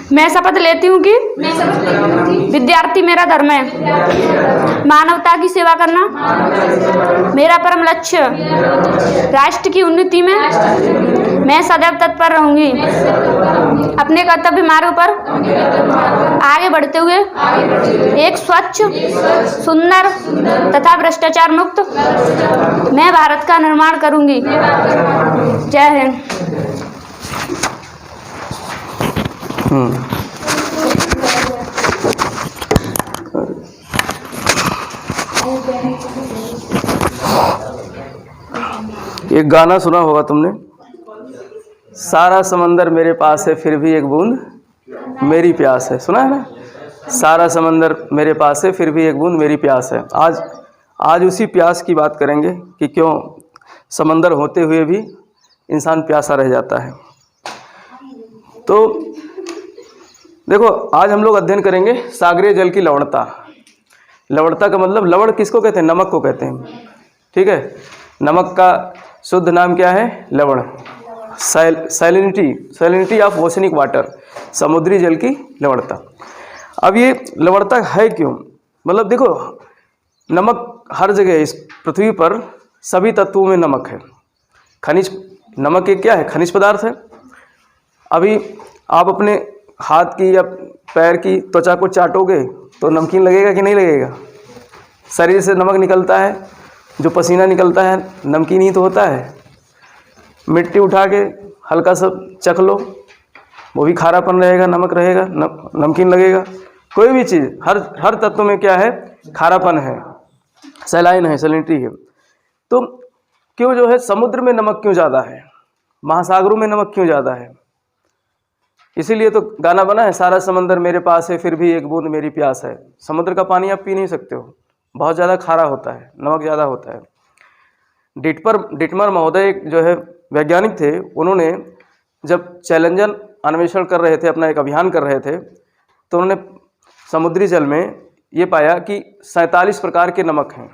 मैं शपथ लेती हूँ कि विद्यार्थी मेरा धर्म है। मानवता की सेवा करना मेरा परम लक्ष्य। राष्ट्र की उन्नति में मैं सदैव तत्पर रहूंगी। अपने कर्तव्य मार्ग पर आगे बढ़ते हुए एक स्वच्छ, सुंदर तथा भ्रष्टाचार मुक्त मैं भारत का निर्माण करूंगी। जय हिंद। एक गाना सुना होगा तुमने, सारा समंदर मेरे पास है फिर भी एक बूंद मेरी प्यास है। सुना है ना? सारा समंदर मेरे पास है फिर भी एक बूंद मेरी प्यास है। आज उसी प्यास की बात करेंगे कि क्यों समंदर होते हुए भी इंसान प्यासा रह जाता है। तो देखो, आज हम लोग अध्ययन करेंगे सागरीय जल की लवणता। लवणता का मतलब, लवण किसको कहते हैं? नमक को कहते हैं। ठीक है, नमक का शुद्ध नाम क्या है? लवण। सैलिनिटी ऑफ ओशनिक वाटर, समुद्री जल की लवणता। अब ये लवणता है क्यों? मतलब देखो, नमक हर जगह इस पृथ्वी पर सभी तत्वों में नमक है। खनिज, नमक एक क्या है? खनिज पदार्थ है। अभी आप अपने हाथ की या पैर की त्वचा को चाटोगे तो नमकीन लगेगा कि नहीं लगेगा? शरीर से नमक निकलता है, जो पसीना निकलता है नमकीन ही तो होता है। मिट्टी उठा के हल्का सा चख लो, वो भी खारापन रहेगा, नमक रहेगा, नमकीन लगेगा। कोई भी चीज़, हर तत्व में क्या है? खारापन है, सैलाइन है, सैलिनिटी है। तो क्यों जो है समुद्र में नमक क्यों ज़्यादा है? महासागरों में नमक क्यों ज़्यादा है? इसीलिए तो गाना बना है, सारा समंदर मेरे पास है फिर भी एक बूंद मेरी प्यास है। समुद्र का पानी आप पी नहीं सकते हो, बहुत ज़्यादा खारा होता है, नमक ज़्यादा होता है। डिटमर महोदय जो है वैज्ञानिक थे, उन्होंने जब चैलेंजर अन्वेषण कर रहे थे, अपना एक अभियान कर रहे थे, तो उन्होंने समुद्री जल में ये पाया कि 47 प्रकार के नमक हैं।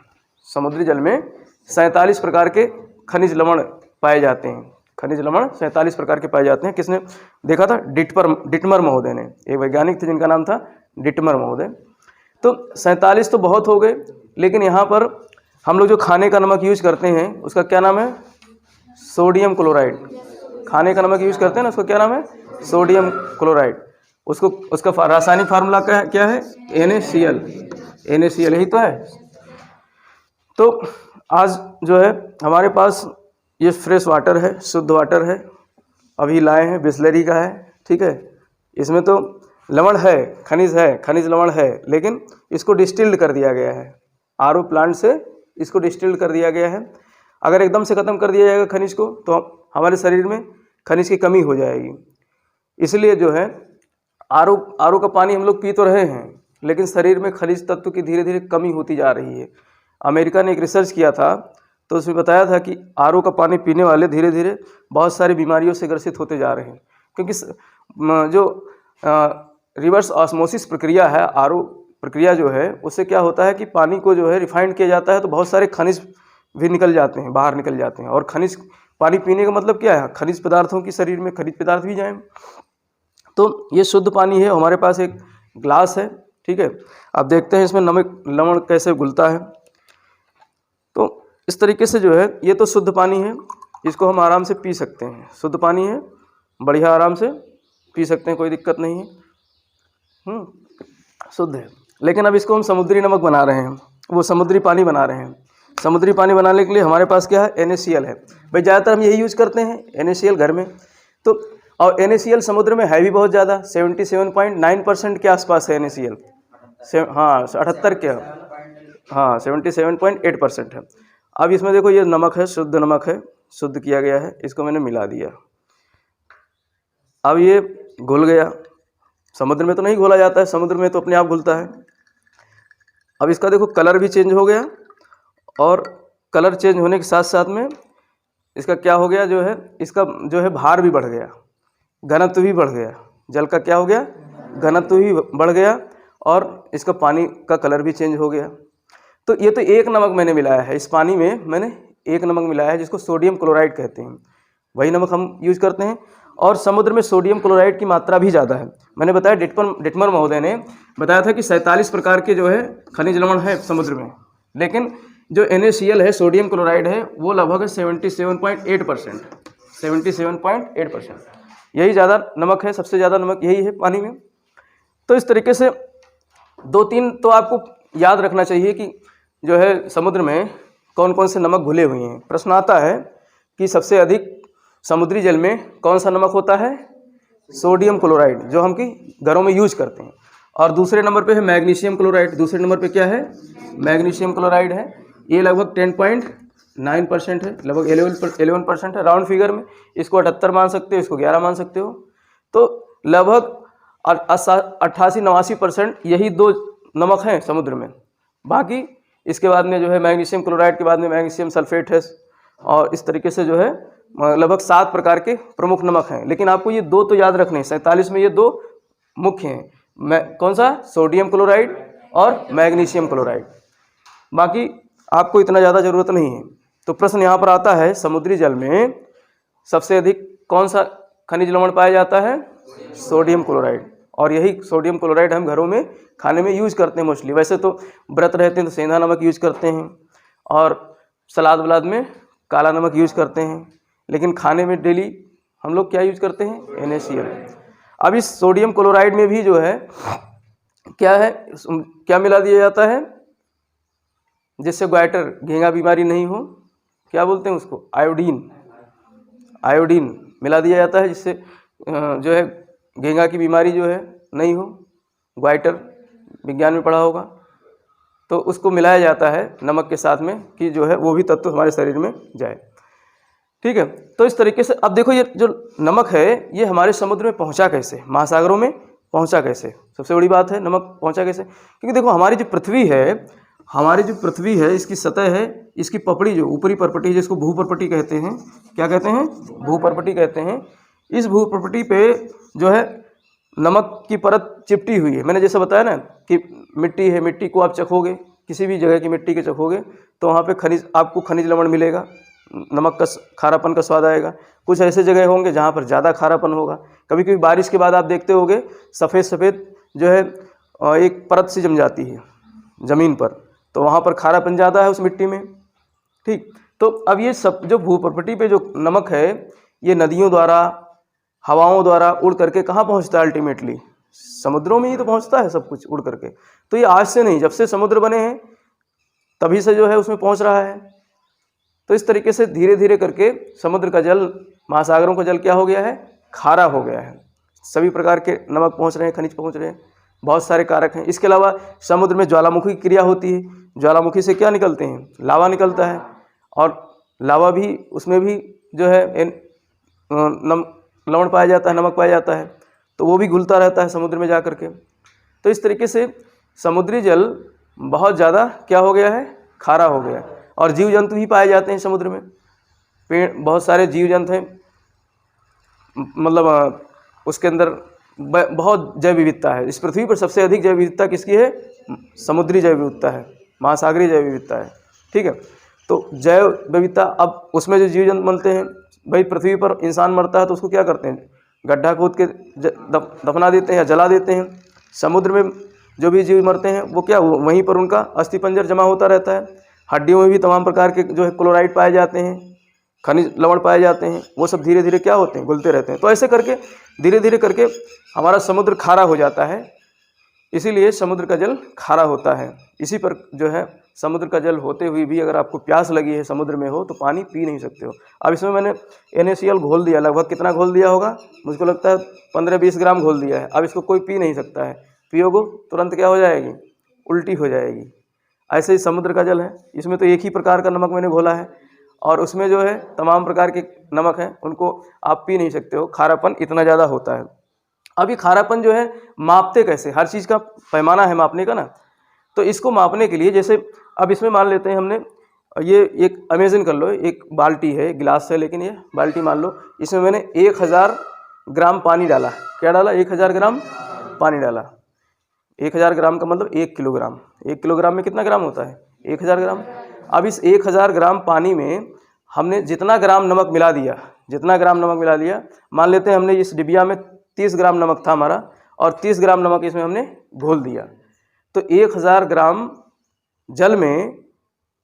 समुद्री जल में 47 प्रकार के खनिज लवण पाए जाते हैं। खनिज लवण 47 प्रकार के पाए जाते हैं। किसने देखा था? डिटमर महोदय ने। एक वैज्ञानिक थे जिनका नाम था डिटमर महोदय। तो 47 तो बहुत हो गए, लेकिन यहाँ पर हम लोग जो खाने का नमक यूज करते हैं उसका क्या नाम है? Sodium chloride. खाने का नमक यूज करते हैं ना, उसका क्या नाम है? Sodium chloride. उसका रासायनिक फार्मूला क्या है? NaCl। यही तो है। तो आज जो है हमारे पास ये फ्रेश वाटर है, शुद्ध वाटर है, अभी लाए हैं, बिस्लरी का है। ठीक है, इसमें तो लवण है, खनिज लवण है, लेकिन इसको डिस्टिल्ड कर दिया गया है। RO प्लांट से इसको डिस्टिल्ड कर दिया गया है। अगर एकदम से ख़त्म कर दिया जाएगा खनिज को तो हमारे शरीर में खनिज की कमी हो जाएगी। इसलिए जो है RO का पानी हम लोग पी तो रहे हैं, लेकिन शरीर में खनिज तत्व की धीरे धीरे कमी होती जा रही है। अमेरिका ने एक रिसर्च किया था, तो उसमें बताया था कि RO का पानी पीने वाले धीरे धीरे बहुत सारी बीमारियों से ग्रसित होते जा रहे हैं, क्योंकि जो रिवर्स ऑस्मोसिस प्रक्रिया है, RO प्रक्रिया जो है, उससे क्या होता है कि पानी को जो है रिफाइंड किया जाता है, तो बहुत सारे खनिज भी निकल जाते हैं, बाहर निकल जाते हैं। और खनिज पानी पीने का मतलब क्या है? खनिज पदार्थों की शरीर में खनिज पदार्थ भी जाएं। तो ये शुद्ध पानी है। हमारे पास एक ग्लास है, ठीक है। अब देखते हैं इसमें नमक लवण कैसे घुलता है। तो इस तरीके से जो है ये तो शुद्ध पानी है, इसको हम आराम से पी सकते हैं। शुद्ध पानी है, बढ़िया आराम से पी सकते हैं, कोई दिक्कत नहीं है, शुद्ध है। लेकिन अब इसको हम समुद्री नमक बना रहे हैं, वो समुद्री पानी बना रहे हैं। समुद्री पानी बनाने के लिए हमारे पास क्या है? NaCl है। भाई ज़्यादातर हम यही यूज़ करते हैं, NaCl घर में। तो और NaCl समुद्र में है भी बहुत ज़्यादा, 77.9% के आसपास है NaCl। हाँ 78 के, हाँ 77.8% है। अब इसमें देखो ये नमक है, शुद्ध नमक है, शुद्ध किया गया है, इसको मैंने मिला दिया। अब ये घुल गया। समुद्र में तो नहीं घोला जाता है, समुद्र में तो अपने आप घुलता है। अब इसका देखो कलर भी चेंज हो गया, और कलर चेंज होने के साथ साथ में इसका क्या हो गया, जो है इसका जो है भार भी बढ़ गया, घनत्व भी बढ़ गया। जल का क्या हो गया? घनत्व भी बढ़ गया, और इसका पानी का कलर भी चेंज हो गया। तो ये तो एक नमक मैंने मिलाया है, इस पानी में मैंने एक नमक मिलाया है जिसको सोडियम क्लोराइड कहते हैं। वही नमक हम यूज करते हैं। और समुद्र में सोडियम क्लोराइड की मात्रा भी ज़्यादा है। मैंने बताया डिटमर महोदय ने बताया था कि 47 प्रकार के जो है खनिज लवण है समुद्र में, लेकिन जो NaCl है सोडियम क्लोराइड है वो लगभग 77.8%। 77.8% यही ज़्यादा नमक है, सबसे ज़्यादा नमक यही है पानी में। तो इस तरीके से 2-3 तो आपको याद रखना चाहिए कि जो है समुद्र में कौन कौन से नमक घुले हुए हैं। प्रश्न आता है कि सबसे अधिक समुद्री जल में कौन सा नमक होता है? सोडियम क्लोराइड, जो हम कि घरों में यूज करते हैं। और दूसरे नंबर पे है मैग्नीशियम क्लोराइड। दूसरे नंबर पे क्या है? मैग्नीशियम क्लोराइड है। ये लगभग 10.9% है, लगभग 11% है राउंड फिगर में। इसको 78 मान सकते हो, इसको 11 मान सकते हो। तो लगभग 88-89% यही 2 नमक हैं समुद्र में। बाकी इसके बाद में जो है मैग्नीशियम क्लोराइड के बाद में मैग्नीशियम सल्फेट है, और इस तरीके से जो है लगभग 7 प्रकार के प्रमुख नमक हैं। लेकिन आपको ये 2 तो याद रखने हैं, 47 में ये 2 मुख्य हैं। कौन सा? सोडियम क्लोराइड और मैग्नीशियम क्लोराइड। बाकी आपको इतना ज़्यादा ज़रूरत नहीं है। तो प्रश्न यहाँ पर आता है, समुद्री जल में सबसे अधिक कौन सा खनिज लवण पाया जाता है? Sodium chloride. और यही सोडियम क्लोराइड हम घरों में खाने में यूज़ करते हैं मोस्टली। वैसे तो व्रत रहते हैं तो सेंधा नमक यूज़ करते हैं, और सलाद वलाद में काला नमक यूज़ करते हैं, लेकिन खाने में डेली हम लोग क्या यूज़ करते हैं? NaCl। अब इस सोडियम क्लोराइड में भी जो है क्या है, क्या मिला दिया जाता है जिससे ग्वाइटर घेंगा बीमारी नहीं हो? क्या बोलते हैं उसको? आयोडीन। आयोडीन मिला दिया जाता है जिससे जो है घेंगा की बीमारी जो है नहीं हो। ग्वाइटर विज्ञान में पढ़ा होगा। तो उसको मिलाया जाता है नमक के साथ में कि जो है वो भी तत्व हमारे शरीर में जाए। ठीक है। तो इस तरीके से अब देखो, ये जो नमक है ये हमारे समुद्र में पहुंचा कैसे, महासागरों में पहुंचा कैसे? सबसे बड़ी बात है नमक पहुंचा कैसे। क्योंकि देखो हमारी जो पृथ्वी है इसकी सतह है, इसकी पपड़ी जो ऊपरी परपटी है जिसको भूपर्पटी कहते हैं। क्या कहते हैं? भूपर्पटी कहते हैं। इस भूपर्पटी पे जो है नमक की परत चिपटी हुई है। मैंने जैसे बताया ना कि मिट्टी है, मिट्टी को आप चखोगे, किसी भी जगह की मिट्टी के चखोगे तो वहाँ पे आपको खनिज लवण मिलेगा, नमक का खारापन का स्वाद आएगा। कुछ ऐसे जगह होंगे जहाँ पर ज़्यादा खारापन होगा। कभी कभी बारिश के बाद आप देखते होगे सफ़ेद सफ़ेद जो है एक परत सी जम जाती है ज़मीन पर, तो वहाँ पर खारापन ज़्यादा है उस मिट्टी में। ठीक। तो अब ये सब जो भूपर्पटी पे जो नमक है ये नदियों द्वारा, हवाओं द्वारा उड़ करके कहाँ पहुँचता है? अल्टीमेटली समुद्रों में ही तो पहुँचता है सब कुछ उड़ करके। तो ये आज से नहीं, जब से समुद्र बने हैं तभी से जो है उसमें पहुँच रहा है। तो इस तरीके से धीरे धीरे करके समुद्र का जल, महासागरों का जल क्या हो गया है? खारा हो गया है। सभी प्रकार के नमक पहुँच रहे हैं, खनिज पहुँच रहे हैं, बहुत सारे कारक हैं। इसके अलावा समुद्र में ज्वालामुखी क्रिया होती है। ज्वालामुखी से क्या निकलते हैं? लावा निकलता है, और लावा भी उसमें भी जो है लवण पाया जाता है, नमक पाया जाता है, तो वो भी घुलता रहता है समुद्र में जा कर के। तो इस तरीके से समुद्री जल बहुत ज़्यादा क्या हो गया है? खारा हो गया। और जीव जंतु भी पाए जाते हैं समुद्र में। पेड़, बहुत सारे जीव जंतु हैं, मतलब उसके अंदर बहुत जैव विविधता है। इस पृथ्वी पर सबसे अधिक जैव विविधता किसकी है? समुद्री जैव विविधता है, महासागरीय जैव विविधता है। ठीक है। तो जैव विविधता, अब उसमें जो जीव जंतु मरते हैं, भाई पृथ्वी पर इंसान मरता है तो उसको क्या करते हैं? गड्ढा खोद के दफना देते हैं या जला देते हैं। समुद्र में जो भी जीव मरते हैं वो क्या, वहीं पर उनका अस्थिपंजर जमा होता रहता है। हड्डियों में भी तमाम प्रकार के जो है क्लोराइड पाए जाते हैं, खनिज लवण पाए जाते हैं, वो सब धीरे धीरे क्या होते हैं? घुलते रहते हैं। तो ऐसे करके धीरे धीरे करके हमारा समुद्र खारा हो जाता है। इसीलिए समुद्र का जल खारा होता है। इसी पर जो है समुद्र का जल होते हुए भी अगर आपको प्यास लगी है, समुद्र में हो, तो पानी पी नहीं सकते हो। अब इसमें मैंने NaCl घोल दिया, लगभग कितना घोल दिया होगा? मुझको लगता है 15-20 ग्राम घोल दिया है। अब इसको कोई पी नहीं सकता है। पियोगे तुरंत क्या हो जाएगी? उल्टी हो जाएगी। ऐसे ही समुद्र का जल है, इसमें तो एक ही प्रकार का नमक मैंने घोला है, और उसमें जो है तमाम प्रकार के नमक हैं, उनको आप पी नहीं सकते हो। खारापन इतना ज़्यादा होता है। अब ये खारापन जो है मापते कैसे? हर चीज़ का पैमाना है मापने का ना। तो इसको मापने के लिए जैसे अब इसमें मान लेते हैं हमने, ये एक इमेजिन कर लो, एक बाल्टी है, गिलास है, लेकिन ये बाल्टी मान लो, इसमें मैंने 1000 ग्राम पानी डाला। क्या डाला? 1000 ग्राम पानी डाला। 1000 ग्राम का मतलब 1 किलोग्राम। 1 किलोग्राम में कितना ग्राम होता है? 1000 ग्राम। अब इस 1000 ग्राम पानी में हमने जितना ग्राम नमक मिला दिया, जितना ग्राम नमक मिला दिया, मान लेते हैं हमने इस डिबिया में 30 ग्राम नमक था हमारा और 30 ग्राम नमक इसमें हमने घोल दिया, तो 1000 ग्राम जल में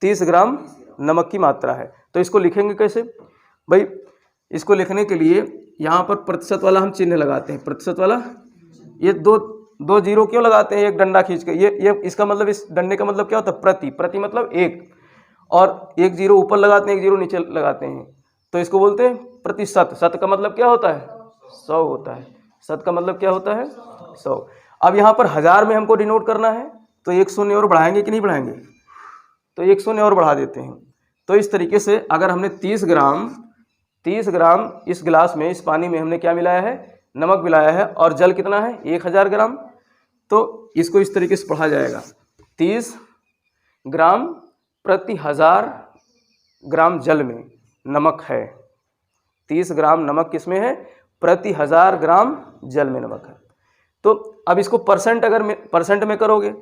30 ग्राम नमक की मात्रा है। तो इसको लिखेंगे कैसे भाई? इसको लिखने के लिए यहाँ पर प्रतिशत वाला हम चिन्ह लगाते हैं, प्रतिशत वाला। ये दो जीरो क्यों लगाते हैं? एक डंडा खींच के, ये इसका मतलब, इस डंडे का मतलब क्या होता है? प्रति, प्रति मतलब एक, और एक जीरो ऊपर लगाते हैं, एक जीरो नीचे लगाते हैं, तो इसको बोलते हैं प्रतिशत। शत का मतलब क्या होता है? 100 होता है। शत का मतलब क्या होता है? 100। अब यहाँ पर 1000 में हमको डिनोट करना है, तो एक शून्य और बढ़ाएंगे कि नहीं बढ़ाएंगे? तो एक शून्य और बढ़ा देते हैं। तो इस तरीके से अगर हमने 30 ग्राम इस गिलास में, इस पानी में हमने क्या मिलाया है? नमक मिलाया है, और जल कितना है? 1000 ग्राम। तो इसको इस तरीके से पढ़ा जाएगा, 30 ग्राम प्रति 1000 ग्राम जल में नमक है। 30 ग्राम नमक किसमें है? प्रति 1000 ग्राम जल में नमक है। तो अब इसको परसेंट, अगर परसेंट में करोगे,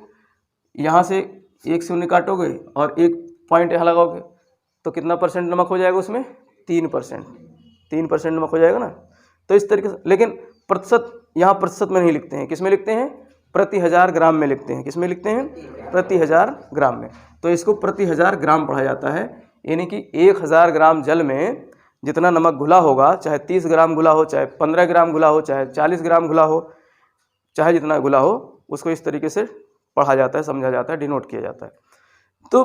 यहाँ से एक शून्य काटोगे और एक पॉइंट यहाँ लगाओगे, तो कितना परसेंट नमक हो जाएगा उसमें? 3%। 3% नमक हो जाएगा ना। तो इस तरीके से, लेकिन प्रतिशत यहाँ प्रतिशत में नहीं लिखते हैं, किस में लिखते हैं? प्रति 1000 ग्राम में लिखते हैं। किस में लिखते हैं? प्रति 1000 ग्राम में। तो इसको प्रति 1000 ग्राम पढ़ा जाता है, यानी कि 1000 ग्राम जल में जितना नमक घुला होगा, चाहे 30 ग्राम घुला हो, चाहे 15 ग्राम घुला हो, चाहे 40 ग्राम घुला हो, चाहे जितना घुला हो, उसको इस तरीके से पढ़ा जाता है, समझा जाता है, डिनोट किया जाता है। तो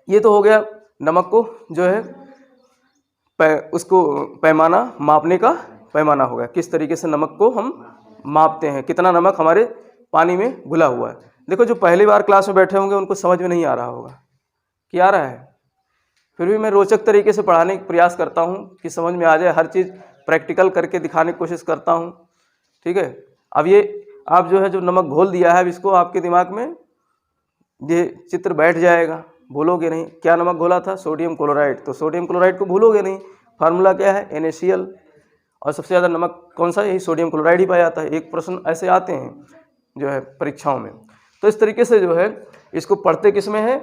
ये तो हो गया नमक को जो है उसको पैमाना, मापने का पैमाना हो गया, किस तरीके से नमक को हम मापते हैं, कितना नमक हमारे पानी में घुला हुआ है। देखो, जो पहली बार क्लास में बैठे होंगे उनको समझ में नहीं आ रहा होगा कि आ रहा है, फिर भी मैं रोचक तरीके से पढ़ाने का प्रयास करता हूँ कि समझ में आ जाए, हर चीज़ प्रैक्टिकल करके दिखाने की कोशिश करता हूँ। ठीक है, अब ये आप जो है जो नमक घोल दिया है, अब इसको आपके दिमाग में ये चित्र बैठ जाएगा, भूलोगे नहीं। क्या नमक घोला था? Sodium chloride. तो सोडियम क्लोराइड को भूलोगे नहीं, फार्मूला क्या है? NaCl। और सबसे ज़्यादा नमक कौन सा? यही सोडियम क्लोराइड ही पाया जाता है। एक प्रश्न ऐसे आते हैं जो है परीक्षाओं में। तो इस तरीके से जो है इसको पढ़ते किस में है?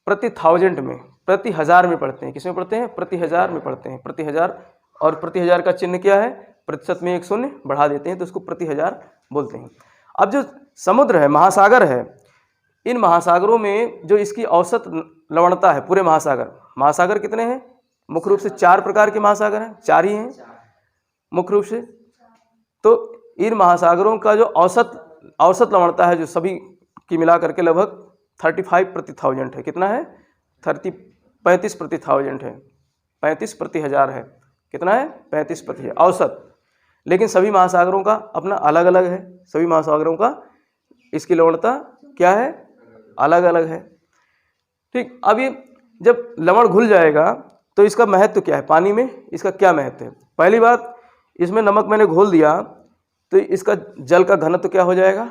प्रति 1000 में, प्रति 1000 में पढ़ते हैं। किस में पढ़ते हैं? प्रति 1000 में पढ़ते हैं, प्रति 1000। और प्रति 1000 का चिन्ह क्या है? प्रतिशत में एक शून्य बढ़ा देते हैं, तो इसको प्रति 1000 बोलते हैं। अब जो समुद्र है, महासागर है, इन महासागरों में जो इसकी औसत लवणता है, पूरे महासागर कितने हैं? मुख्य रूप से 4 प्रकार के महासागर हैं, 4 ही हैं मुख्य रूप से। तो इन महासागरों का जो औसत लवणता है, जो सभी की मिला करके लगभग 35 प्रति 1000 है। कितना है? 35 प्रति 1000 है, 35 प्रति 1000 है। कितना है? 35 प्रति औसत। लेकिन सभी महासागरों का अपना अलग अलग है, सभी महासागरों का इसकी लवणता क्या है? अलग अलग है। ठीक, अब ये जब लवण घुल जाएगा तो इसका महत्व क्या है? पानी में इसका क्या महत्व है? पहली बात, इसमें नमक मैंने घोल दिया तो इसका जल का घनत्व क्या हो जाएगा?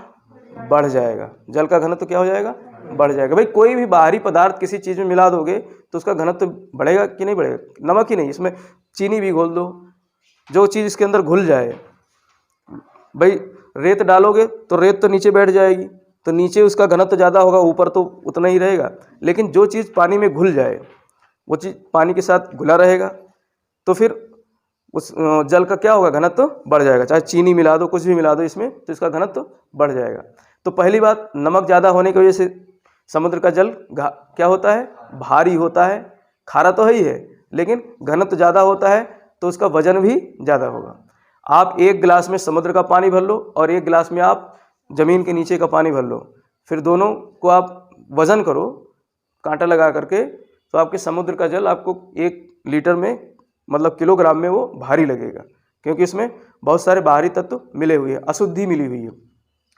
बढ़ जाएगा। जल का घनत्व क्या हो जाएगा? बढ़ जाएगा। भाई, कोई भी बाहरी पदार्थ किसी चीज़ में मिला दोगे तो उसका घनत्व बढ़ेगा कि नहीं बढ़ेगा? नमक ही नहीं, इसमें चीनी भी घोल दो, जो चीज़ इसके अंदर घुल जाए। भाई, रेत डालोगे तो रेत तो नीचे बैठ जाएगी, तो नीचे उसका घनत्व ज़्यादा होगा, ऊपर तो उतना ही रहेगा। लेकिन जो चीज़ पानी में घुल जाए वो चीज़ पानी के साथ घुला रहेगा, तो फिर उस जल का क्या होगा? घनत्व बढ़ जाएगा। चाहे चीनी मिला दो, कुछ भी मिला दो इसमें, तो इसका घनत्व बढ़ जाएगा। तो पहली बात, नमक ज़्यादा होने की वजह से समुद्र का जल क्या होता है? भारी होता है। खारा तो है ही है, लेकिन घनत्व ज़्यादा होता है तो उसका वजन भी ज़्यादा होगा। आप एक गिलास में समुद्र का पानी भर लो और एक गिलास में आप ज़मीन के नीचे का पानी भर लो, फिर दोनों को आप वज़न करो कांटा लगा करके, तो आपके समुद्र का जल आपको 1 लीटर में, मतलब किलोग्राम में, वो भारी लगेगा, क्योंकि इसमें बहुत सारे बाहरी तत्व मिले हुए हैं, अशुद्धि मिली हुई है।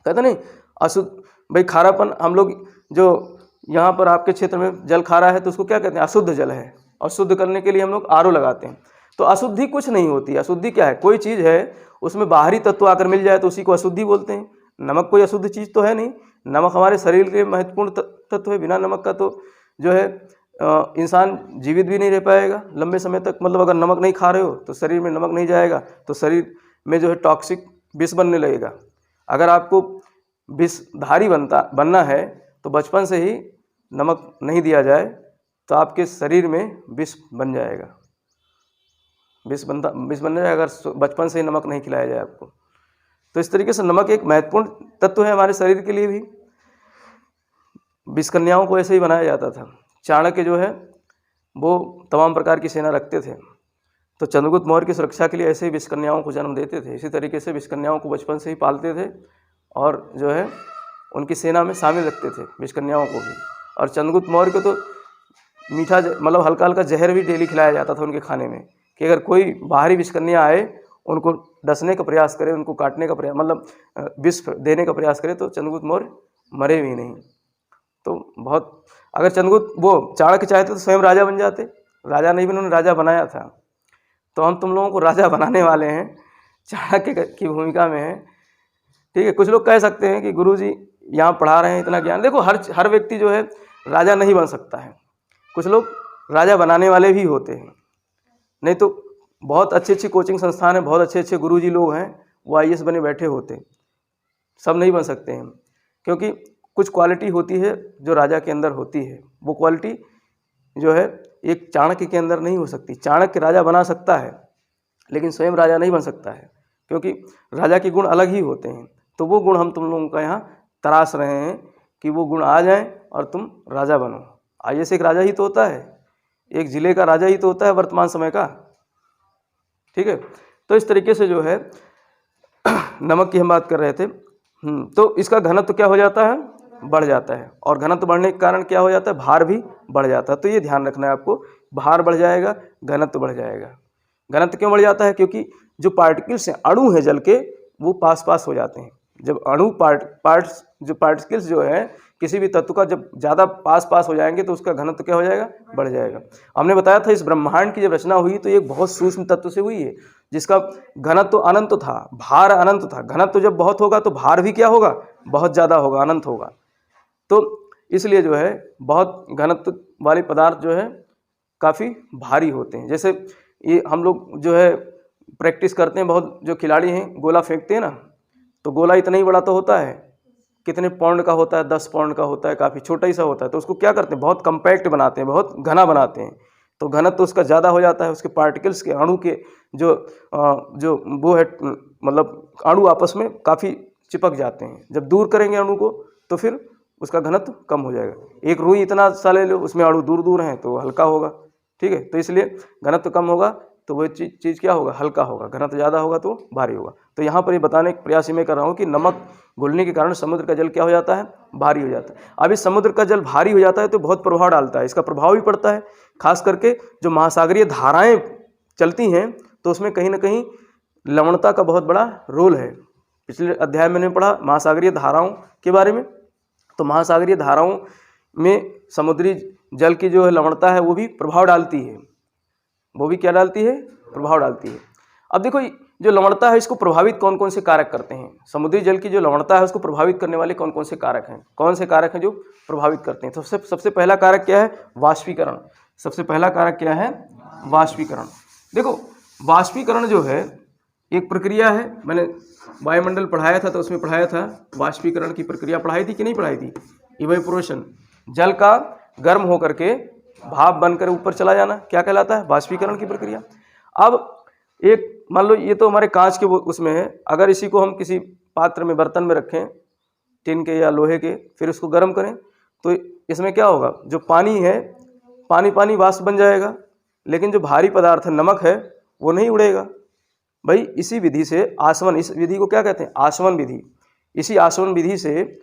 कहते नहीं अशुद्ध, भाई खारापन, हम लोग जो यहाँ पर आपके क्षेत्र में जल खारा है तो उसको क्या कहते हैं? अशुद्ध जल है। और शुद्ध करने के लिए हम लोग RO लगाते हैं। तो अशुद्धि कुछ नहीं होती। अशुद्धि क्या है? कोई चीज़ है उसमें बाहरी तत्व आकर मिल जाए तो उसी को अशुद्धि बोलते हैं। नमक कोई अशुद्ध चीज़ तो है नहीं। नमक हमारे शरीर के महत्वपूर्ण तत्व है। बिना नमक का तो जो है इंसान जीवित भी नहीं रह पाएगा लंबे समय तक। मतलब अगर नमक नहीं खा रहे हो तो शरीर में नमक नहीं जाएगा, तो शरीर में जो है टॉक्सिक विष बनने लगेगा। अगर आपको विषधारी बनना है तो बचपन से ही नमक नहीं दिया जाए तो आपके शरीर में विष बन जाएगा, विष बन जाएगा अगर बचपन से ही नमक नहीं खिलाया जाए आपको। तो इस तरीके से नमक एक महत्वपूर्ण तत्व है हमारे शरीर के लिए भी। विषकन्याओं को ऐसे ही बनाया जाता था। चाणक्य जो है वो तमाम प्रकार की सेना रखते थे, तो चंद्रगुप्त मौर्य की सुरक्षा के लिए ऐसे ही विषकन्याओं को जन्म देते थे। इसी तरीके से विषकन्याओं को बचपन से ही पालते थे और जो है उनकी सेना में शामिल रखते थे विषकन्याओं को भी। और चंद्रगुप्त मौर्य को तो मीठा मतलब हल्का हल्का जहर भी डेली खिलाया जाता था उनके खाने में, कि अगर कोई बाहरी विषकन्या आए उनको डसने का प्रयास करे, उनको काटने का प्रयास मतलब विष देने का प्रयास करे तो चंद्रगुप्त मौर्य मरे भी नहीं। तो बहुत अगर चंद्रगुप्त वो चाणक्य चाहते तो स्वयं राजा बन जाते, राजा नहीं बने, उन्होंने राजा बनाया था। तो हम तुम लोगों को राजा बनाने वाले हैं, चाणक्य की भूमिका में है। ठीक है, कुछ लोग कह सकते हैं कि गुरुजी यहाँ पढ़ा रहे हैं इतना ज्ञान। देखो हर व्यक्ति जो है राजा नहीं बन सकता है, कुछ लोग राजा बनाने वाले भी होते हैं। नहीं तो बहुत अच्छी कोचिंग संस्थान है, बहुत अच्छे गुरुजी लोग हैं, वो IAS बने बैठे होते, सब नहीं बन सकते हैं। क्योंकि कुछ क्वालिटी होती है जो राजा के अंदर होती है, वो क्वालिटी जो है एक चाणक्य के अंदर नहीं हो सकती। चाणक्य राजा बना सकता है लेकिन स्वयं राजा नहीं बन सकता है, क्योंकि राजा के गुण अलग ही होते हैं। तो वो गुण हम तुम लोगों का यहाँ तराश रहे हैं कि वो गुण आ जाएं और तुम राजा बनो। IAS एक राजा ही तो होता है, एक ज़िले का राजा ही तो होता है वर्तमान समय का। ठीक है, तो इस तरीके से जो है नमक की हम बात कर रहे थे। तो इसका घनत्व क्या हो जाता है, बढ़ जाता है, और घनत्व बढ़ने के कारण क्या हो जाता है, भार भी बढ़ जाता है। तो ये ध्यान रखना है आपको, भार बढ़ जाएगा, घनत्व बढ़ जाएगा। घनत्व क्यों बढ़ जाता है, क्योंकि जो पार्टिकल्स हैं, अणु हैं जल के, वो पास हो जाते हैं। जब अणु पार्टिकल्स जो है किसी भी तत्व का जब ज़्यादा पास हो जाएंगे तो उसका घनत्व क्या हो जाएगा, बढ़ जाएगा। हमने बताया था इस ब्रह्मांड की जब रचना हुई तो एक बहुत सूक्ष्म तत्व से हुई है, जिसका घनत्व अनंत था, भार अनंत था। घनत्व जब बहुत होगा तो भार भी क्या होगा, बहुत ज़्यादा होगा, अनंत होगा। तो इसलिए जो है बहुत घनत्व वाले पदार्थ जो है काफ़ी भारी होते हैं। जैसे ये हम लोग जो है प्रैक्टिस करते हैं, बहुत जो खिलाड़ी हैं गोला फेंकते हैं ना, तो गोला इतना ही बड़ा तो होता है, कितने पाउंड का होता है, 10 पाउंड का होता है, काफ़ी छोटा ही सा होता है। तो उसको क्या करते हैं, बहुत कम्पैक्ट बनाते हैं, बहुत घना बनाते हैं। तो घनत्व तो उसका ज़्यादा हो जाता है, उसके पार्टिकल्स के अणु के जो वो है मतलब अणु आपस में काफ़ी चिपक जाते हैं। जब दूर करेंगे अणु को तो फिर उसका घनत्व कम हो जाएगा। एक रुई इतना सा ले लो, उसमें अणु दूर दूर हैं तो हल्का होगा। ठीक है, तो इसलिए घनत्व कम होगा तो वह चीज़ क्या होगा, हल्का होगा। घनत्व ज़्यादा होगा तो भारी होगा। तो यहाँ पर ये बताने का प्रयास मैं कर रहा हूँ कि नमक घुलने के कारण समुद्र का जल क्या हो जाता है, भारी हो जाता है। अब इस समुद्र का जल भारी हो जाता है तो बहुत प्रभाव डालता है, इसका प्रभाव भी पड़ता है। खास करके जो महासागरीय धाराएं चलती हैं तो उसमें कहीं ना कहीं लवणता का बहुत बड़ा रोल है। पिछले अध्याय में मैंने पढ़ा महासागरीय धाराओं के बारे में। तो महासागरीय धाराओं में समुद्री जल की जो है लवणता है वो भी प्रभाव डालती है, वो भी क्या डालती है, प्रभाव डालती है। अब देखो जो लवणता है इसको प्रभावित कौन कौन से कारक करते हैं, समुद्री जल की जो लवणता है उसको प्रभावित करने वाले कौन कौन से कारक हैं, कौन से कारक हैं जो प्रभावित करते हैं। तो सबसे पहला कारक क्या है, वाष्पीकरण। सबसे पहला कारक क्या है, वाष्पीकरण। देखो वाष्पीकरण जो है एक प्रक्रिया है, मैंने वायुमंडल पढ़ाया था तो उसमें पढ़ाया था वाष्पीकरण की प्रक्रिया, पढ़ाई थी कि नहीं पढ़ाई थी। इवेपोरेशन, जल का गर्म होकर के भाप बनकर ऊपर चला जाना क्या कहलाता है, वाष्पीकरण की प्रक्रिया। अब एक मान लो ये तो हमारे कांच के उसमें है, अगर इसी को हम किसी पात्र में बर्तन में रखें, टिन के या लोहे के, फिर उसको गर्म करें तो इसमें क्या होगा, जो पानी है पानी वाष्प बन जाएगा, लेकिन जो भारी पदार्थ है नमक है वो नहीं उड़ेगा। भाई इसी विधि से आसवन, इस विधि को क्या कहते हैं, आसवन विधि। इसी आसवन विधि से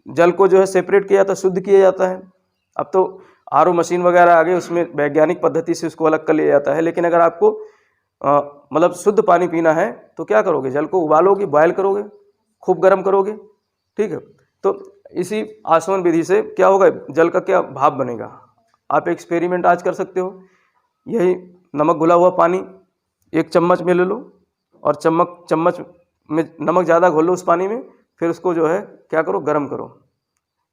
जल को जो है सेपरेट किया जाता है, शुद्ध किया जाता है। अब तो आरओ मशीन वगैरह आ गए, उसमें वैज्ञानिक पद्धति से उसको अलग कर लिया जाता है। लेकिन अगर आपको मतलब शुद्ध पानी पीना है तो क्या करोगे, जल को उबालोगे, बॉयल करोगे, खूब गर्म करोगे। ठीक है, तो इसी आसवन विधि से क्या होगा, जल का क्या भाप बनेगा। आप एक्सपेरिमेंट आज कर सकते हो, यही नमक घुला हुआ पानी एक चम्मच में ले लो और चम्मच में नमक ज़्यादा घोल लो उस पानी में, फिर उसको जो है क्या करो, गर्म करो।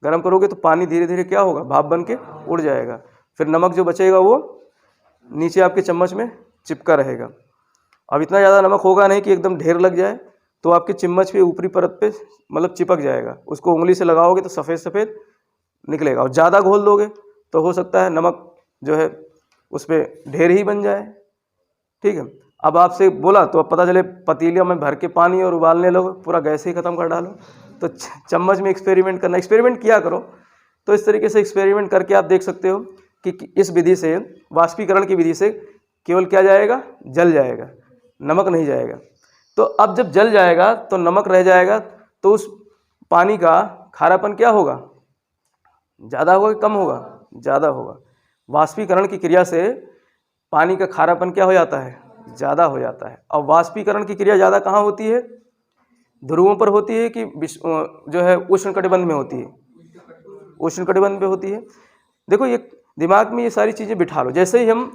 गर्म करोगे तो पानी धीरे धीरे क्या होगा, भाप बन के उड़ जाएगा। फिर नमक जो बचेगा वो नीचे आपके चम्मच में चिपका रहेगा। अब इतना ज़्यादा नमक होगा नहीं कि एकदम ढेर लग जाए, तो आपके चम्मच पे ऊपरी परत पे मतलब चिपक जाएगा। उसको उंगली से लगाओगे तो सफ़ेद सफ़ेद निकलेगा। और ज़्यादा घोल दोगे तो हो सकता है नमक जो है उस पर ढेर ही बन जाए। ठीक है, अब आपसे बोला तो अब पता चले पतीले में भर के पानी और उबालने लगो, पूरा गैस ही ख़त्म कर डालो। तो चम्मच में एक्सपेरिमेंट करना, एक्सपेरिमेंट किया करो। तो इस तरीके से एक्सपेरिमेंट करके आप देख सकते हो कि इस विधि से, वाष्पीकरण की विधि से केवल क्या जाएगा, जल जाएगा, नमक नहीं जाएगा। तो अब जब जल जाएगा तो नमक रह जाएगा, तो उस पानी का खारापन क्या होगा, ज़्यादा होगा कि कम होगा, ज़्यादा होगा। वाष्पीकरण की क्रिया से पानी का खारापन क्या हो जाता है, ज़्यादा हो जाता है। और वाष्पीकरण की क्रिया ज़्यादा कहाँ होती है, ध्रुवों पर होती है कि जो है उष्णकटिबंध में होती है, उष्णकटिबंध में होती है। देखो ये दिमाग में ये सारी चीज़ें बिठा लो। जैसे ही हम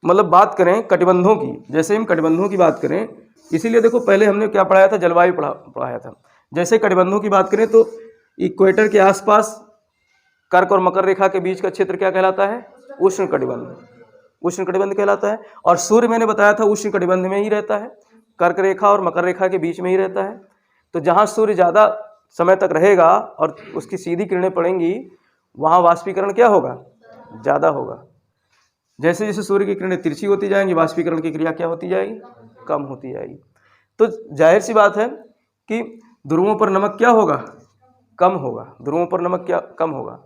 मतलब बात करें कटिबंधों की, जैसे हम कटिबंधों की बात करें, इसीलिए देखो पहले हमने क्या पढ़ाया था, जलवायु पढ़ाया था। जैसे कटिबंधों की बात करें तो इक्वेटर के आसपास कर्क और मकर रेखा के बीच का क्षेत्र क्या कहलाता है, उष्णकटिबंध, उष्णकटिबंध कहलाता है। और सूर्य मैंने बताया था उष्णकटिबंध में ही रहता है, कर्क रेखा और मकर रेखा के बीच में ही रहता है। तो जहाँ सूर्य ज़्यादा समय तक रहेगा और उसकी सीधी किरणें पड़ेंगी, वहाँ वाष्पीकरण क्या होगा, ज़्यादा होगा। जैसे जैसे सूर्य की किरणें तिरछी होती जाएंगी, वाष्पीकरण की क्रिया क्या होती जाएगी, कम होती जाएगी। तो जाहिर सी बात है कि ध्रुवों पर नमक क्या होगा, कम होगा, ध्रुवों पर नमक क्या कम होगा।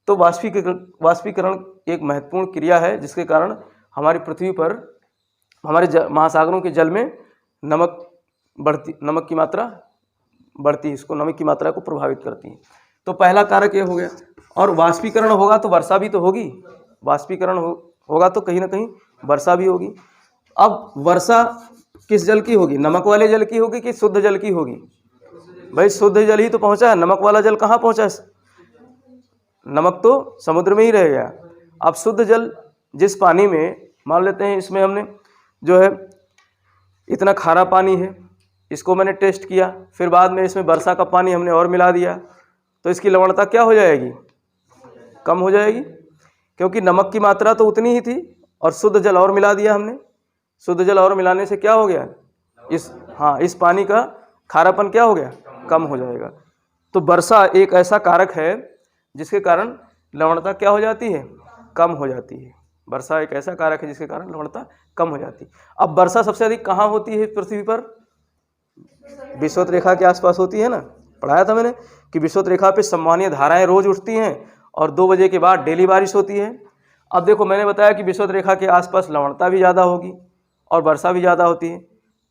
तो वाष्पीकरण एक महत्वपूर्ण क्रिया है जिसके कारण हमारी पृथ्वी पर, हमारे महासागरों के जल में नमक की मात्रा बढ़ती है, इसको नमक की मात्रा को प्रभावित करती है। तो पहला कारक ये हो गया। और वाष्पीकरण होगा तो वर्षा भी तो होगी, वाष्पीकरण होगा तो कहीं ना कहीं वर्षा भी होगी। अब वर्षा किस जल की होगी, नमक वाले जल की होगी कि शुद्ध जल की होगी? भाई शुद्ध जल ही तो पहुंचा है, नमक वाला जल कहाँ पहुंचा है? नमक तो समुद्र में ही रह गया। अब शुद्ध जल जिस पानी में, मान लेते हैं इसमें हमने जो है इतना खारा पानी है, इसको मैंने टेस्ट किया, फिर बाद में इसमें वर्षा का पानी हमने और मिला दिया, तो इसकी लवणता क्या हो जाएगी, कम हो जाएगी, क्योंकि नमक की मात्रा तो उतनी ही थी और शुद्ध जल और मिला दिया हमने। शुद्ध जल और मिलाने से क्या हो गया, इस पानी का खारापन क्या हो गया, कम हो जाएगा। तो वर्षा एक ऐसा कारक है जिसके कारण लवणता क्या हो जाती है, कम हो जाती है। वर्षा एक ऐसा कारक है जिसके कारण लवणता कम हो जाती है। अब वर्षा सबसे अधिक कहाँ होती है पृथ्वी पर? विषुवत रेखा के आसपास होती है ना, पढ़ाया था मैंने कि विषुवत रेखा पे सम्मानीय धाराएं रोज उठती हैं और 2 बजे के बाद डेली बारिश होती है। अब देखो मैंने बताया कि विषुवत रेखा के आसपास लवणता भी ज़्यादा होगी और वर्षा भी ज़्यादा होती है,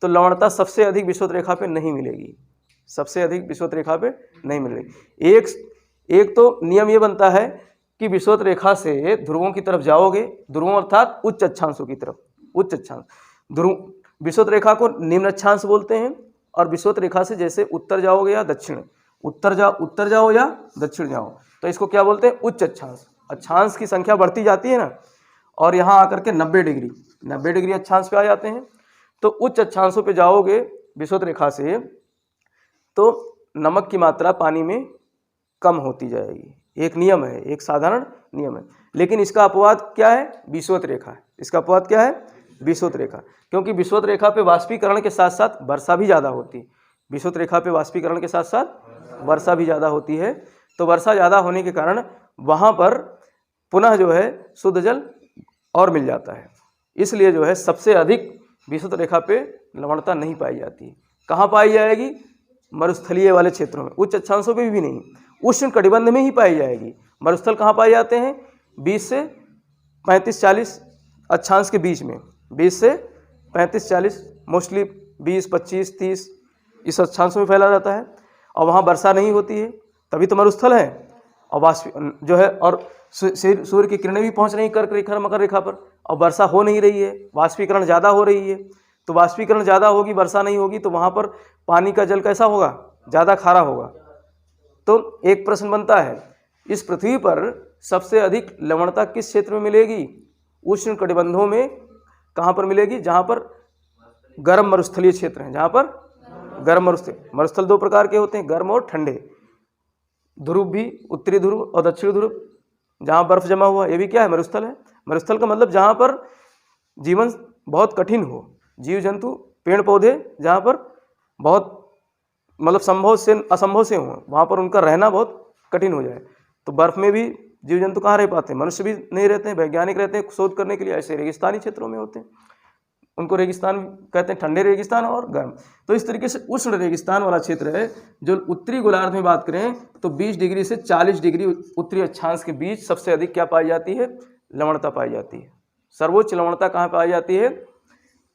तो लवणता सबसे अधिक विषुवत रेखा पे नहीं मिलेगी, सबसे अधिक विषुवत रेखा पे नहीं मिलेगी। एक तो नियम ये बनता है कि विषुवत रेखा से ध्रुवों की तरफ जाओगे, ध्रुवों अर्थात उच्च अक्षांशों की तरफ, उच्च अक्षांश, ध्रुव विषुवत रेखा को निम्न अक्षांश बोलते हैं। और विषुवत रेखा से जैसे उत्तर जाओगे या दक्षिण, उत्तर जाओ या दक्षिण जाओ, तो इसको क्या बोलते हैं, उच्च अक्षांश। अक्षांश की संख्या बढ़ती जाती है ना, और यहाँ आकर के 90 डिग्री अक्षांश पे आ जाते हैं। तो उच्च अक्षांशों पे जाओगे विषुवत रेखा से, तो नमक की मात्रा पानी में कम होती जाएगी। एक नियम है, एक साधारण नियम है। लेकिन इसका अपवाद क्या है, विषुवत रेखा है। इसका अपवाद क्या है, विषुवत रेखा, क्योंकि विषुवत रेखा पे वाष्पीकरण के साथ साथ वर्षा भी ज़्यादा होती है। विषुवत रेखा पे वाष्पीकरण के साथ साथ वर्षा भी ज़्यादा होती है। तो वर्षा ज़्यादा होने के कारण वहाँ पर पुनः जो है शुद्ध जल और मिल जाता है। इसलिए जो है सबसे अधिक विषुवत रेखा पे लवणता नहीं पाई जाती है। कहाँ पाई जाएगी, मरुस्थलीय वाले क्षेत्रों में, उच्च अक्षांशों पे भी नहीं, उष्ण कटिबंध में ही पाई जाएगी। मरुस्थल कहाँ पाए जाते हैं, 20 से 35-40 अक्षांश के बीच में, 20 से 35-40, मोस्टली 20, 25, 30 इस अक्षांशों में फैला रहता है। और वहाँ वर्षा नहीं होती है, तभी तो मरुस्थल है। और वाष्प जो है, और सूर्य की किरणें भी पहुँच रही कर्क रेखा मकर रेखा पर, और वर्षा हो नहीं रही है, वाष्पीकरण ज़्यादा हो रही है। तो वाष्पीकरण ज़्यादा होगी, वर्षा नहीं होगी, तो वहाँ पर पानी का जल कैसा होगा, ज़्यादा खारा होगा। तो एक प्रश्न बनता है, इस पृथ्वी पर सबसे अधिक लवणता किस क्षेत्र में मिलेगी? उष्ण कटिबंधों में। कहाँ पर मिलेगी? जहाँ पर गर्म मरुस्थलीय क्षेत्र हैं, जहाँ पर गर्म मरुस्थल 2 प्रकार के होते हैं, गर्म और ठंडे। ध्रुव भी, उत्तरी ध्रुव और दक्षिण ध्रुव, जहाँ बर्फ जमा हुआ, ये भी क्या है, मरुस्थल है। मरुस्थल का मतलब जहाँ पर जीवन बहुत कठिन हो, जीव जंतु पेड़ पौधे जहाँ पर बहुत मतलब संभव से असंभव से हों, वहाँ पर उनका रहना बहुत कठिन हो जाए। तो बर्फ़ में भी जीव जंतु कहाँ रह पाते हैं, मनुष्य भी नहीं रहते हैं, वैज्ञानिक रहते हैं शोध करने के लिए, ऐसे रेगिस्तानी क्षेत्रों में होते हैं, उनको रेगिस्तान कहते हैं, ठंडे रेगिस्तान और गर्म। तो इस तरीके से उष्ण रेगिस्तान वाला क्षेत्र है। जो उत्तरी गोलार्ध में बात करें तो 20 डिग्री से 40 डिग्री उत्तरी अक्षांश के बीच सबसे अधिक क्या पाई जाती है, लवणता पाई जाती है। सर्वोच्च लवणता कहाँ पाई जाती है,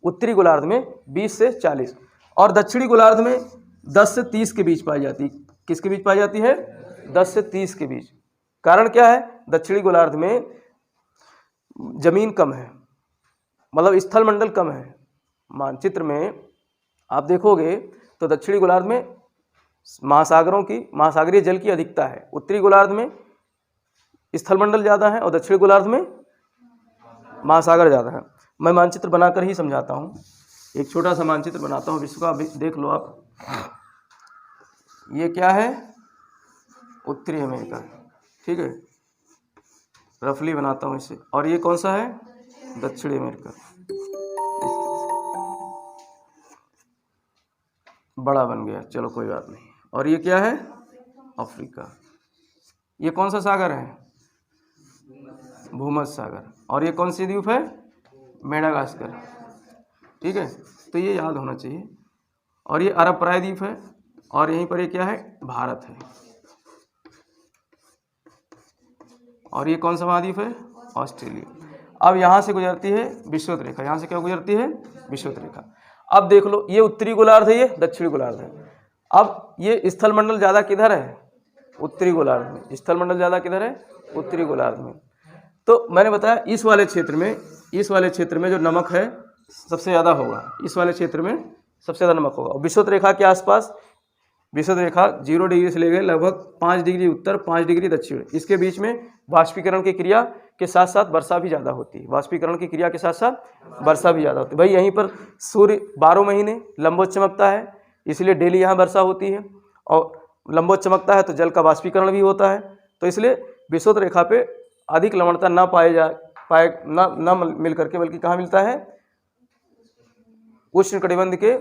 उत्तरी गोलार्ध में 20 से 40, और दक्षिणी गोलार्ध में 10 से 30 के बीच पाई जाती है। किसके बीच पाई जाती है, 10 से 30 के बीच। कारण क्या है, दक्षिणी गोलार्ध में जमीन कम है, मतलब स्थल मंडल कम है। मानचित्र में आप देखोगे तो दक्षिणी गोलार्ध में महासागरीय जल की अधिकता है, उत्तरी गोलार्ध में स्थल मंडल ज़्यादा है और दक्षिणी गोलार्ध में महासागर ज़्यादा है। मैं मानचित्र बनाकर ही समझाता हूँ, एक छोटा सा मानचित्र बनाता हूँ विश्व का, अभी देख लो आप। ये क्या है, उत्तरी अमेरिका, ठीक है, रफली बनाता हूँ इसे। और ये कौन सा है, दक्षिणी अमेरिका, बड़ा बन गया, चलो कोई बात नहीं। और ये क्या है, अफ्रीका। ये कौन सा सागर है, भूमध्य सागर। और ये कौन सी द्वीप है, मेडागास्कर, ठीक है, तो ये याद होना चाहिए। और ये अरब प्राय द्वीप है, और यहीं पर ये क्या है, भारत है। और ये कौन सा महाद्वीप है, ऑस्ट्रेलिया। अब यहाँ से गुजरती है विषुवत रेखा, यहाँ से क्या गुजरती है, विषुवत रेखा। अब देख लो, ये उत्तरी गोलार्ध है, ये दक्षिणी गोलार्ध है। अब ये स्थल मंडल ज़्यादा किधर है, उत्तरी गोलार्ध में। स्थल मंडल ज़्यादा किधर है, उत्तरी गोलार्ध में। तो मैंने बताया इस वाले क्षेत्र में जो नमक है सबसे ज़्यादा होगा, इस वाले क्षेत्र में सबसे ज़्यादा नमक होगा। और विषुवत रेखा के आसपास, विषुवत रेखा 0 डिग्री से लेकर लगभग 5 डिग्री उत्तर, 5 डिग्री दक्षिण, इसके बीच में वाष्पीकरण की क्रिया के साथ साथ वर्षा भी ज़्यादा होती है। वाष्पीकरण की क्रिया के साथ साथ वर्षा भी ज़्यादा होती है। भाई यहीं पर सूर्य 12 महीने लंबवत चमकता है, इसलिए डेली यहाँ वर्षा होती है, और लंबवत चमकता है तो जल का वाष्पीकरण भी होता है। तो इसलिए विषुवत रेखा पे अधिक लवणता ना मिल करके, बल्कि कहाँ मिलता है, उष्ण कटिबंध के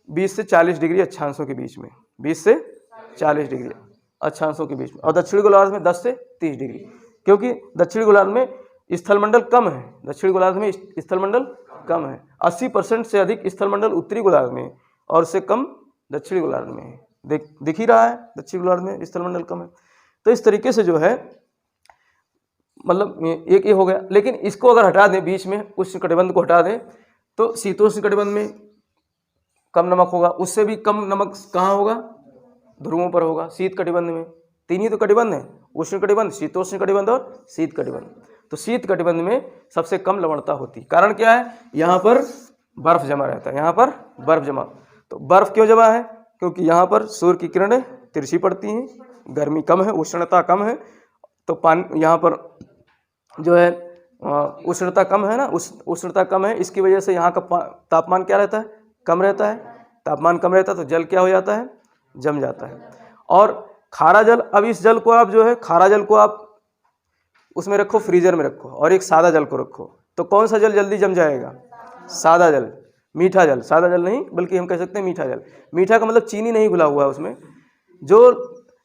20 से 40 डिग्री अक्षांशों के बीच में, 20 से 40 डिग्री अक्षांशों के बीच में। और दक्षिणी गोलार्ध में 10 से 30 डिग्री, क्योंकि दक्षिणी गोलार्ध में स्थल मंडल कम है, दक्षिणी गोलार्ध में स्थल मंडल कम है। 80% से अधिक स्थल मंडल उत्तरी गोलार्ध में और उससे कम दक्षिणी गोलार्ध में है। दिख ही रहा है, दक्षिणी गोलार्ध में स्थल मंडल कम है। तो इस तरीके से जो है, मतलब एक ये हो गया। लेकिन इसको अगर हटा दें, बीच में उष्ण कटिबंध को हटा दें, तो शीतोष्ण कटिबंध में कम नमक होगा। उससे भी कम नमक कहाँ होगा, ध्रुवों पर होगा। शीत कटिबंध में 3 ही तो कटिबंध है, उष्ण कटिबंध, शीतोष्ण कटिबंध और शीत कटिबंध। तो शीत कटिबंध में सबसे कम लवणता होती है। कारण क्या है, यहाँ पर बर्फ जमा रहता है, यहाँ पर बर्फ जमा। तो बर्फ क्यों जमा है, क्योंकि यहाँ पर सूर्य की किरणें तिरछी पड़ती हैं, गर्मी कम है, उष्णता कम है। तो पानी यहाँ पर जो है उष्णता कम है ना, उष्णता कम है, इसकी वजह से यहाँ का तापमान क्या रहता है, कम रहता है। तापमान कम रहता है तो जल क्या हो जाता है, जम जाता है। और खारा जल, अब इस जल को आप जो है, खारा जल को आप उसमें रखो, फ्रीजर में रखो, और एक सादा जल को रखो, तो कौन सा जल जल्दी जम जाएगा, सादा जल, मीठा जल। सादा जल नहीं, बल्कि हम कह सकते हैं मीठा जल। मीठा का मतलब चीनी नहीं घुला हुआ है उसमें।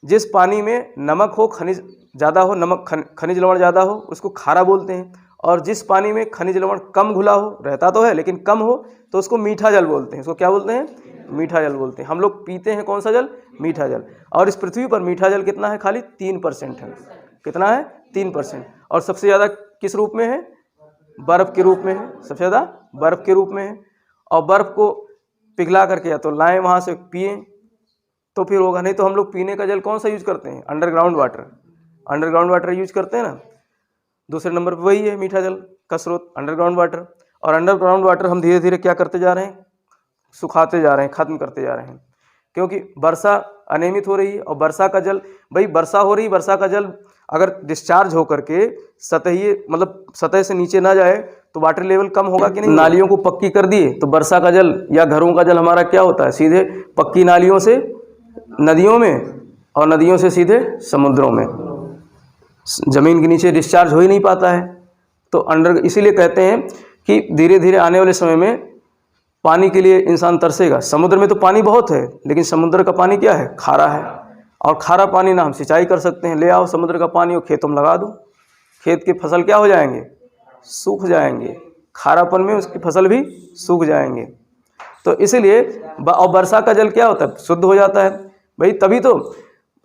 जिस पानी में नमक हो, खनिज ज़्यादा हो, नमक खनिज लवण ज़्यादा हो, उसको खारा बोलते हैं। और जिस पानी में खनिज लवण कम घुला हो, रहता तो है लेकिन कम हो, तो उसको मीठा जल बोलते हैं। उसको क्या बोलते हैं, मीठा जल बोलते हैं। हम लोग पीते हैं कौन सा जल, मीठा जल। और इस पृथ्वी पर मीठा जल कितना है, खाली 3% है। कितना है, 3%। और सबसे ज़्यादा किस रूप में है, बर्फ़ के रूप में है, सबसे ज़्यादा बर्फ़ के रूप में है। और बर्फ़ को पिघला करके या तो लाएँ वहाँ से पिएँ तो फिर होगा, नहीं तो हम लोग पीने का जल कौन सा यूज करते हैं, underground water. Underground water use करते हैं ना। दूसरे नंबर पर वही है मीठा जल का स्रोत, अंडरग्राउंड वाटर। और अंडरग्राउंड वाटर हम धीरे धीरे क्या करते जा रहे हैं, सुखाते जा रहे हैं, ख़त्म करते जा रहे हैं, क्योंकि वर्षा अनियमित हो रही है। और वर्षा का जल, भाई वर्षा हो रही, वर्षा का जल अगर डिस्चार्ज हो करके सतह से नीचे ना जाए तो वाटर लेवल कम होगा कि नहीं। नालियों को पक्की कर दिए तो वर्षा का जल या घरों का जल हमारा क्या होता है, सीधे पक्की नालियों से नदियों में, और नदियों से सीधे समुद्रों में, ज़मीन के नीचे डिस्चार्ज हो ही नहीं पाता है। तो इसीलिए कहते हैं कि धीरे धीरे आने वाले समय में पानी के लिए इंसान तरसेगा। समुद्र में तो पानी बहुत है, लेकिन समुद्र का पानी क्या है, खारा है। और खारा पानी ना हम सिंचाई कर सकते हैं। ले आओ समुद्र का पानी और खेतों में लगा दो, खेत की फसल क्या हो जाएंगे, सूख जाएंगे, खारापन में उसकी फसल भी सूख जाएंगे। तो इसीलिए और वर्षा का जल क्या होता है, शुद्ध हो जाता है भाई। तभी तो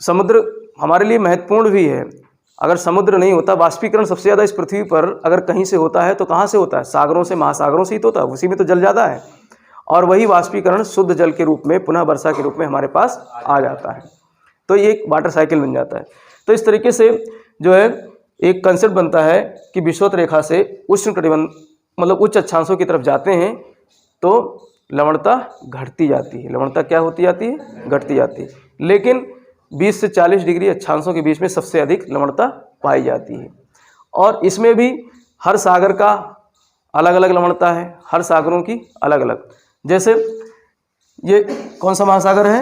समुद्र हमारे लिए महत्वपूर्ण भी है। अगर समुद्र नहीं होता, वाष्पीकरण सबसे ज़्यादा इस पृथ्वी पर अगर कहीं से होता है तो कहाँ से होता है, सागरों से, महासागरों से ही तो होता है, उसी में तो जल ज़्यादा है। और वही वाष्पीकरण शुद्ध जल के रूप में पुनः वर्षा के रूप में हमारे पास आ जाता है। तो ये एक वाटर साइकिल बन जाता है। तो इस तरीके से जो है एक कंसेप्ट बनता है कि विषुवत रेखा से उष्ण कटिबंध मतलब उच्च अक्षांशों की तरफ जाते हैं तो लवणता घटती जाती है। लवणता क्या होती जाती है, घटती जाती है। लेकिन 20 से 40 डिग्री अक्षांशों के बीच में सबसे अधिक लवणता पाई जाती है। और इसमें भी हर सागर का अलग अलग लवणता है, हर सागरों की अलग अलग। जैसे ये कौन सा महासागर है,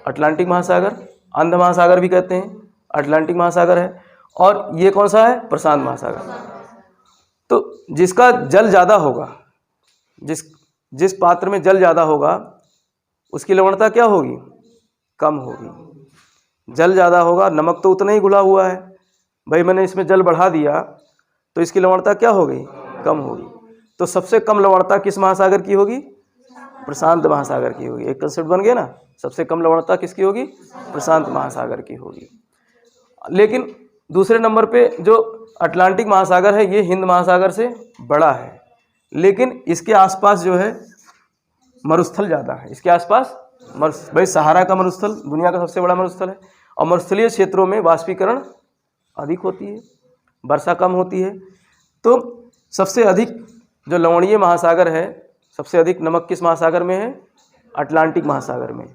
अटलांटिक महासागर, अंध महासागर भी कहते हैं, अटलांटिक महासागर है। और ये कौन सा है, प्रशांत महासागर। तो जिसका जल ज़्यादा होगा, जिस पात्र में जल ज़्यादा होगा उसकी लवणता क्या होगी, कम होगी। जल ज़्यादा होगा, नमक तो उतना ही घुला हुआ है भाई, मैंने इसमें जल बढ़ा दिया तो इसकी लवणता क्या हो गई, कम होगी। तो सबसे कम लवणता किस महासागर की होगी, प्रशांत महासागर की होगी। एक कंसेप्ट बन गया ना, सबसे कम लवणता किसकी होगी, प्रशांत महासागर की होगी। लेकिन दूसरे नंबर पे जो अटलांटिक महासागर है ये हिंद महासागर से बड़ा है, लेकिन इसके आसपास जो है मरुस्थल ज़्यादा है। इसके आसपास भाई सहारा का मरुस्थल दुनिया का सबसे बड़ा मरुस्थल है। और मरुस्थलीय क्षेत्रों में वाष्पीकरण अधिक होती है, वर्षा कम होती है। तो सबसे अधिक जो लवणीय महासागर है, सबसे अधिक नमक किस महासागर में है, अटलांटिक महासागर में।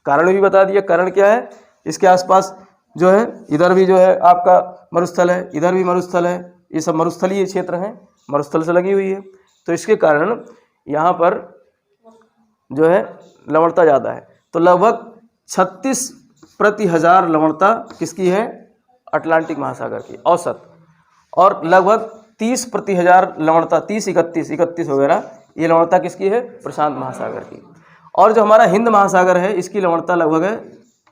कारण भी बता दिया, कारण क्या है, इसके आसपास जो है इधर भी जो है आपका मरुस्थल है, इधर भी मरुस्थल है, ये सब मरुस्थलीय क्षेत्र हैं, मरुस्थल से लगी हुई है। तो इसके कारण यहाँ पर जो है लवणता ज़्यादा है। तो लगभग 36 प्रति हज़ार लवणता किसकी है, अटलांटिक महासागर की औसत। और लगभग 30 प्रति हज़ार लवणता, 30, 31 वगैरह ये लवणता किसकी है, प्रशांत महासागर की। और जो हमारा हिंद महासागर है इसकी लवणता लगभग है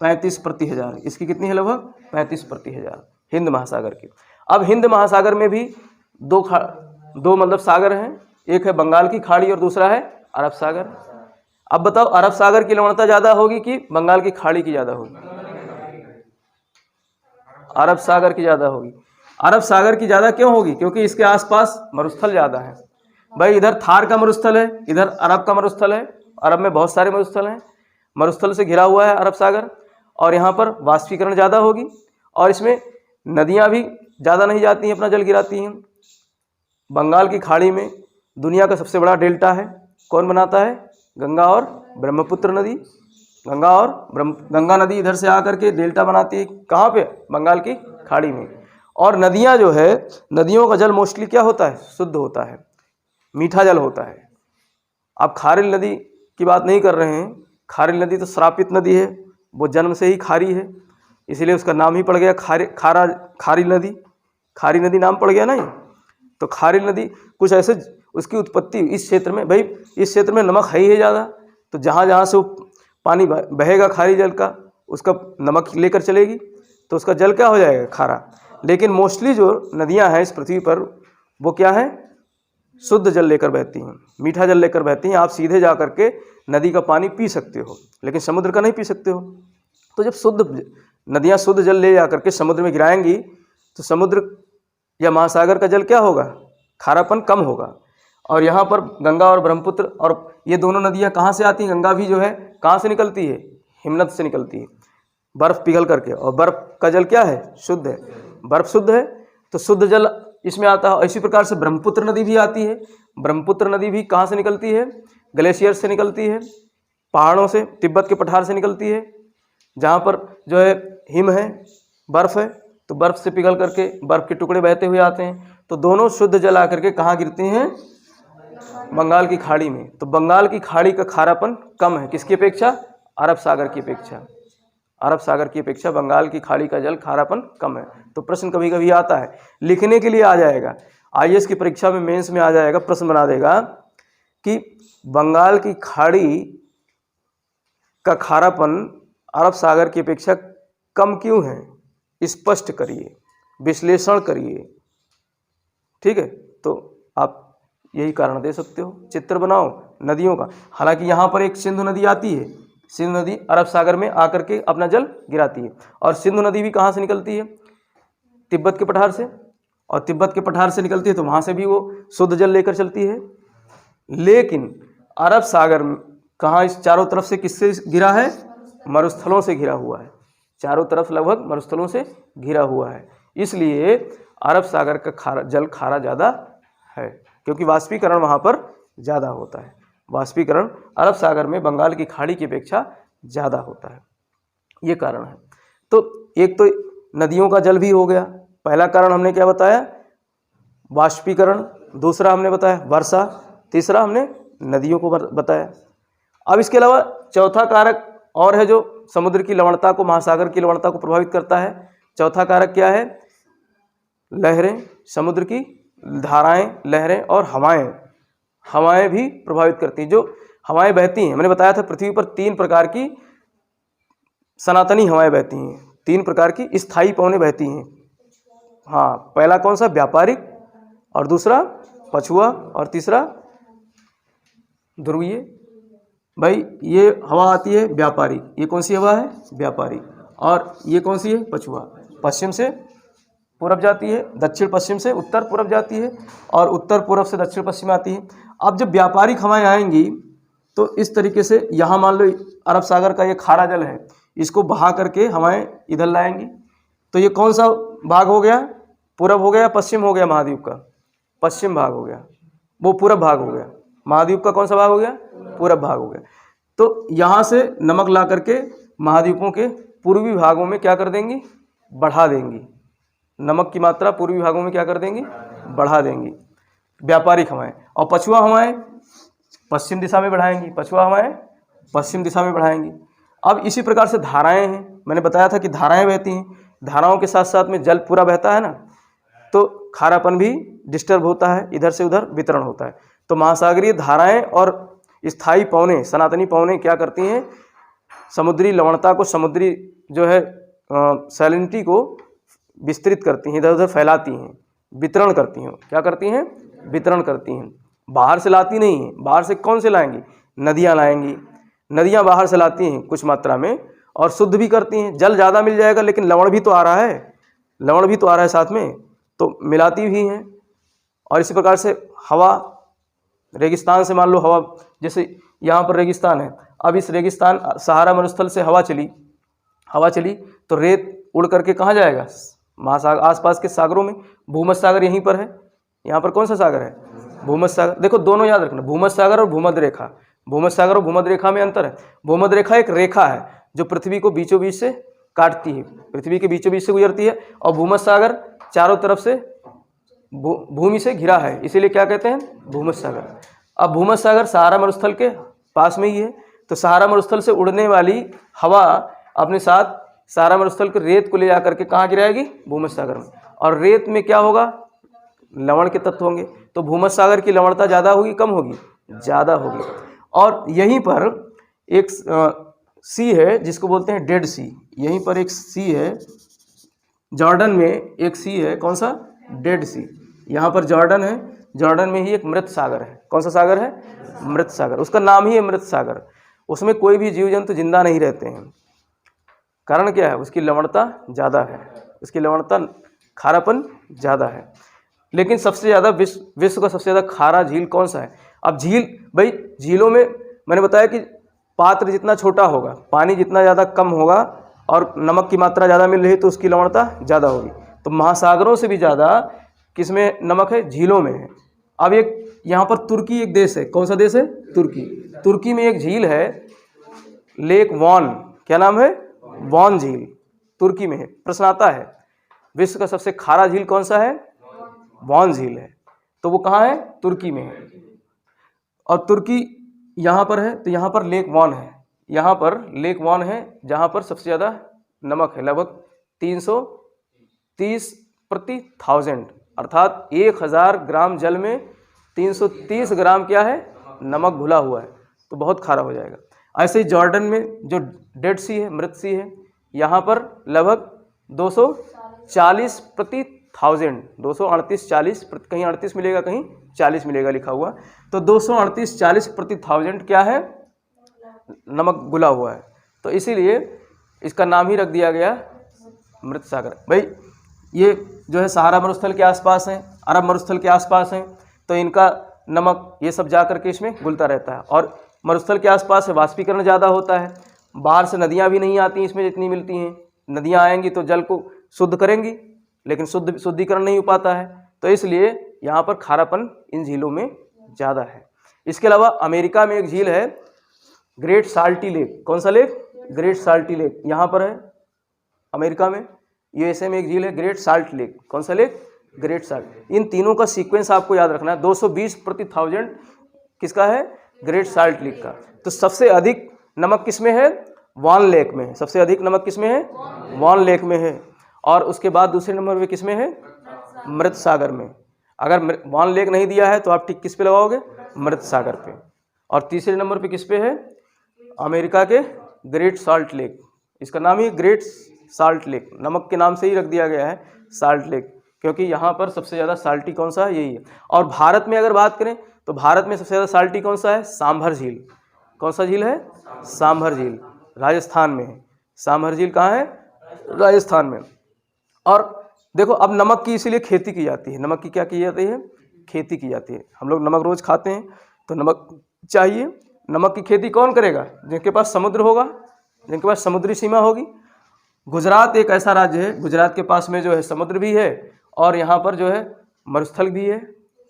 35 प्रति हज़ार। इसकी कितनी है, लगभग 35 प्रति हज़ार हिंद महासागर की। अब हिंद महासागर में भी दो मतलब सागर हैं, एक है बंगाल की खाड़ी और दूसरा है अरब सागर। अब बताओ अरब सागर की लवणता ज़्यादा होगी कि बंगाल की खाड़ी की ज़्यादा होगी, अरब सागर की ज़्यादा होगी। अरब सागर की ज़्यादा क्यों होगी, क्योंकि इसके आसपास मरुस्थल ज़्यादा है भाई। इधर थार का मरुस्थल है, इधर अरब का मरुस्थल है, अरब में बहुत सारे मरुस्थल हैं, मरुस्थल से घिरा हुआ है अरब सागर। और यहाँ पर वाष्पीकरण ज़्यादा होगी और इसमें नदियाँ भी ज़्यादा नहीं जाती हैं, अपना जल गिराती हैं। बंगाल की खाड़ी में दुनिया का सबसे बड़ा डेल्टा है, कौन बनाता है, गंगा और ब्रह्मपुत्र नदी। गंगा नदी इधर से आकर के डेल्टा बनाती है, कहाँ पे, बंगाल की खाड़ी में। और नदियाँ जो है, नदियों का जल मोस्टली क्या होता है, शुद्ध होता है, मीठा जल होता है। आप खारिल नदी की बात नहीं कर रहे हैं, खारिल नदी तो श्रापित नदी है, वो जन्म से ही खारी है, इसीलिए उसका नाम ही पड़ गया खारी नदी। खारी नदी नाम पड़ गया नहीं। तो खारिल नदी कुछ ऐसे उसकी उत्पत्ति इस क्षेत्र में, भाई इस क्षेत्र में नमक है ही ज़्यादा, तो जहाँ जहाँ से वो पानी बहेगा खारी जल का, उसका नमक लेकर चलेगी तो उसका जल क्या हो जाएगा, खारा। लेकिन मोस्टली जो नदियाँ हैं इस पृथ्वी पर वो क्या है, शुद्ध जल लेकर बहती हैं, मीठा जल लेकर बहती हैं। आप सीधे जा कर के नदी का पानी पी सकते हो, लेकिन समुद्र का नहीं पी सकते हो। तो जब शुद्ध नदियाँ शुद्ध जल ले जा करके समुद्र में गिराएंगी तो समुद्र या महासागर का जल क्या होगा, खारापन कम होगा। और यहाँ पर गंगा और ब्रह्मपुत्र, और ये दोनों नदियाँ कहाँ से आती हैं, गंगा भी जो है कहाँ से निकलती है, हिमनद से निकलती है, बर्फ़ पिघल करके। और बर्फ़ का जल क्या है, शुद्ध है, बर्फ़ शुद्ध है तो शुद्ध जल इसमें आता है। इसी प्रकार से ब्रह्मपुत्र नदी भी आती है। ब्रह्मपुत्र नदी भी कहाँ से निकलती है, ग्लेशियर से निकलती है, पहाड़ों से, तिब्बत के पठार से निकलती है, जहाँ पर जो है हिम है, बर्फ़ है, तो बर्फ़ से पिघल करके बर्फ़ के टुकड़े बहते हुए आते हैं। तो दोनों शुद्ध जल आकर के कहाँ गिरते हैं, बंगाल की खाड़ी में। तो बंगाल की खाड़ी का खारापन कम है, किसकी अपेक्षा, अरब सागर की अपेक्षा। अरब सागर की अपेक्षा बंगाल की खाड़ी का जल खारापन कम है। तो प्रश्न कभी कभी आता है, लिखने के लिए आ जाएगा, आईएएस की परीक्षा में, मेंस में आ जाएगा, प्रश्न बना देगा कि बंगाल की खाड़ी का खारापन अरब सागर की अपेक्षा कम क्यों है, स्पष्ट करिए, विश्लेषण करिए। ठीक है, तो आप यही कारण दे सकते हो। चित्र बनाओ नदियों का। हालांकि यहाँ पर एक सिंधु नदी आती है, सिंधु नदी अरब सागर में आकर के अपना जल गिराती है। और सिंधु नदी भी कहाँ से निकलती है, तिब्बत के पठार से, और तिब्बत के पठार से निकलती है तो वहाँ से भी वो शुद्ध जल लेकर चलती है। लेकिन अरब सागर कहाँ इस चारों तरफ से किससे घिरा है, मरुस्थलों से घिरा हुआ है, चारों तरफ लगभग मरुस्थलों से घिरा हुआ है। इसलिए अरब सागर का जल खारा ज़्यादा है, क्योंकि वाष्पीकरण वहाँ पर ज़्यादा होता है। वाष्पीकरण अरब सागर में बंगाल की खाड़ी की अपेक्षा ज़्यादा होता है, ये कारण है। तो एक तो नदियों का जल भी हो गया, पहला कारण हमने क्या बताया, वाष्पीकरण, दूसरा हमने बताया वर्षा, तीसरा हमने नदियों को बताया। अब इसके अलावा चौथा कारक और है जो समुद्र की लवणता को, महासागर की लवणता को प्रभावित करता है। चौथा कारक क्या है, लहरें, समुद्र की धाराएं, लहरें और हवाएं। हवाएं भी प्रभावित करती हैं। जो हवाएं बहती हैं, मैंने बताया था पृथ्वी पर 3 प्रकार की सनातनी हवाएं बहती हैं, 3 प्रकार की स्थायी पवनें बहती हैं। हाँ, पहला कौन सा, व्यापारिक, और दूसरा पछुआ, और तीसरा ध्रुवीय। भाई ये हवा आती है व्यापारिक, ये कौन सी हवा है, व्यापारिक, और ये कौन सी है, पछुआ। पश्चिम से पूरब जाती है, दक्षिण पश्चिम से उत्तर पूरब जाती है, और उत्तर पूरब से दक्षिण पश्चिम आती है। अब जब व्यापारिक हवाएं आएंगी तो इस तरीके से यहाँ मान लो अरब सागर का ये खारा जल है, इसको बहा करके हवाएं इधर लाएंगी। तो ये कौन सा भाग हो गया, पूरब हो गया, पश्चिम हो गया, महाद्वीप का पश्चिम भाग हो गया, वो पूरब भाग हो गया। महाद्वीप का कौन सा भाग हो गया, पूरब भाग हो गया। तो यहाँ से नमक ला करके महाद्वीपों के पूर्वी भागों में क्या कर देंगी, बढ़ा देंगी। नमक की मात्रा पूर्वी भागों में क्या कर देंगी, बढ़ा देंगी, व्यापारिक हवाएं। और पछुआ हवाएं पश्चिम दिशा में बढ़ाएंगी, पछुआ हवाएं पश्चिम दिशा में बढ़ाएंगी। अब इसी प्रकार से धाराएं हैं, मैंने बताया था कि धाराएं बहती हैं, धाराओं के साथ साथ में जल पूरा बहता है ना, तो खारापन भी डिस्टर्ब होता है, इधर से उधर वितरण होता है। तो महासागरीय धाराएं और स्थायी पवनें, सनातनी पवनें क्या करती हैं, समुद्री लवणता को, समुद्री जो है सैलिनिटी को विस्तृत करती हैं, इधर उधर फैलाती हैं, वितरण करती हैं। क्या करती हैं, वितरण करती हैं। बाहर से लाती नहीं हैं, बाहर से कौन से लाएंगी, नदियाँ लाएंगी। नदियाँ बाहर से लाती हैं कुछ मात्रा में और शुद्ध भी करती हैं। जल ज़्यादा मिल जाएगा लेकिन लवण भी तो आ रहा है, लवण भी तो आ रहा है साथ में, तो मिलाती भी हैं। और इसी प्रकार से हवा, रेगिस्तान से मान लो हवा, जैसे यहाँ पर रेगिस्तान है, अब इस रेगिस्तान सहारा मरुस्थल से हवा चली तो रेत उड़ करके कहाँ जाएगा, महासागर, आसपास के सागरों में। भूमध्य सागर यहीं पर है, यहाँ पर कौन सा सागर है, भूमध्य सागर। देखो दोनों याद रखना, भूमध्य सागर और भूमध्य रेखा। भूमध्य सागर और भूमध्य रेखा में अंतर है। भूमध्य रेखा एक रेखा है जो पृथ्वी को बीचों बीच से काटती है, पृथ्वी के बीचों बीच से गुजरती है। और भूमध्य सागर चारों तरफ से भूमि से घिरा है, इसीलिए क्या कहते हैं, भूमध्य सागर। अब भूमध्य सागर सहारा मरुस्थल के पास में ही है, तो सहारा मरुस्थल से उड़ने वाली हवा अपने साथ सहारा मरुस्थल के रेत को ले जाकर के कहाँ गिराएगी, भूमध्य सागर में। और रेत में क्या होगा, लवण के तत्व होंगे। तो भूमध्य सागर की लवणता ज़्यादा होगी, कम होगी, ज़्यादा होगी। और यहीं पर एक सी है जिसको बोलते हैं डेड सी। यहीं पर एक सी है, जॉर्डन में एक सी है, कौन सा, डेड सी। यहाँ पर जॉर्डन है, जॉर्डन में ही एक मृत सागर है। कौन सा सागर है, मृत सागर। उसका नाम ही है मृत सागर। उसमें कोई भी जीव जंतु जिंदा नहीं रहते हैं। कारण क्या है, उसकी लवणता ज़्यादा है, उसकी लवणता, खारापन ज़्यादा है। लेकिन सबसे ज़्यादा विश्व का सबसे ज़्यादा खारा झील कौन सा है। अब झील, भाई झीलों में मैंने बताया कि पात्र जितना छोटा होगा, पानी जितना ज़्यादा कम होगा और नमक की मात्रा ज़्यादा मिल रही है तो उसकी लवणता ज़्यादा होगी। तो महासागरों से भी ज़्यादा किसमें नमक है, झीलों में है। अब एक यहाँ पर तुर्की एक देश है, कौन सा देश है, तुर्की। तुर्की में एक झील है, लेक वॉन, क्या नाम है, वॉन झील, तुर्की में है। प्रश्न आता है विश्व का सबसे खारा झील कौन सा है, वॉन झील है। तो वो कहाँ है, तुर्की में है। और तुर्की यहाँ पर है, तो यहाँ पर लेक वॉन है, यहाँ पर लेक वॉन है जहाँ पर सबसे ज़्यादा नमक है, लगभग 330 प्रति 1000, अर्थात 1000 ग्राम जल में 330 ग्राम क्या है, नमक घुला हुआ है, तो बहुत खारा हो जाएगा। ऐसे ही जॉर्डन में जो डेड सी है, मृत सी है, यहाँ पर लगभग 240 प्रति 1000, 238-40, कहीं 38 मिलेगा कहीं 40 मिलेगा लिखा हुआ, तो 238-40 प्रति 1000 क्या है, नमक घुला हुआ है। तो इसीलिए इसका नाम ही रख दिया गया मृत सागर। भाई ये जो है सहारा मरुस्थल के आसपास हैं, अरब मरुस्थल के आसपास हैं, तो इनका नमक ये सब जा करके इसमें घुलता रहता है। और मरुस्थल के आसपास है वाष्पीकरण ज़्यादा होता है, बाहर से नदियाँ भी नहीं आती इसमें जितनी मिलती हैं। नदियाँ आएंगी तो जल को शुद्ध करेंगी, लेकिन शुद्धिकरण नहीं हो पाता है, तो इसलिए यहाँ पर खारापन इन झीलों में ज़्यादा है। इसके अलावा अमेरिका में एक झील है ग्रेट साल्टी लेक। कौन सा लेक? Great salty lake. यहाँ पर है अमेरिका में, यूएसए में एक झील है ग्रेट साल्ट लेक। कौन सा लेक? Great salt. इन तीनों का सीक्वेंस आपको याद रखना है। 220 प्रति 1000 किसका है? ग्रेट साल्ट लेक का। तो सबसे अधिक नमक किसमें है? वॉन लेक में है। सबसे अधिक नमक किसमें है? वॉन लेक में है। और उसके बाद दूसरे नंबर पे किसमें है? मृत सागर में। अगर वॉन लेक नहीं दिया है तो आप टिक किस पे लगाओगे? मृत सागर पे। और तीसरे नंबर पे किस पे है? अमेरिका के ग्रेट साल्ट लेक। इसका नाम ही ग्रेट साल्ट लेक, नमक के नाम से ही रख दिया गया है साल्ट लेक, क्योंकि यहाँ पर सबसे ज़्यादा साल्टी कौन सा है? यही है। और भारत में अगर बात करें तो भारत में सबसे ज़्यादा साल्टी कौन सा है? सांभर झील। कौन सा झील है? सांभर झील, राजस्थान में है। सांभर झील कहाँ है? राजस्थान में। और देखो अब नमक की इसीलिए खेती की जाती है। नमक की क्या की जाती है? खेती की जाती है। हम लोग नमक रोज़ खाते हैं तो नमक चाहिए। नमक की खेती कौन करेगा? जिनके पास समुद्र होगा, जिनके पास समुद्री सीमा होगी। गुजरात एक ऐसा राज्य है, गुजरात के पास में जो है समुद्र भी है और यहाँ पर जो है मरुस्थल भी है,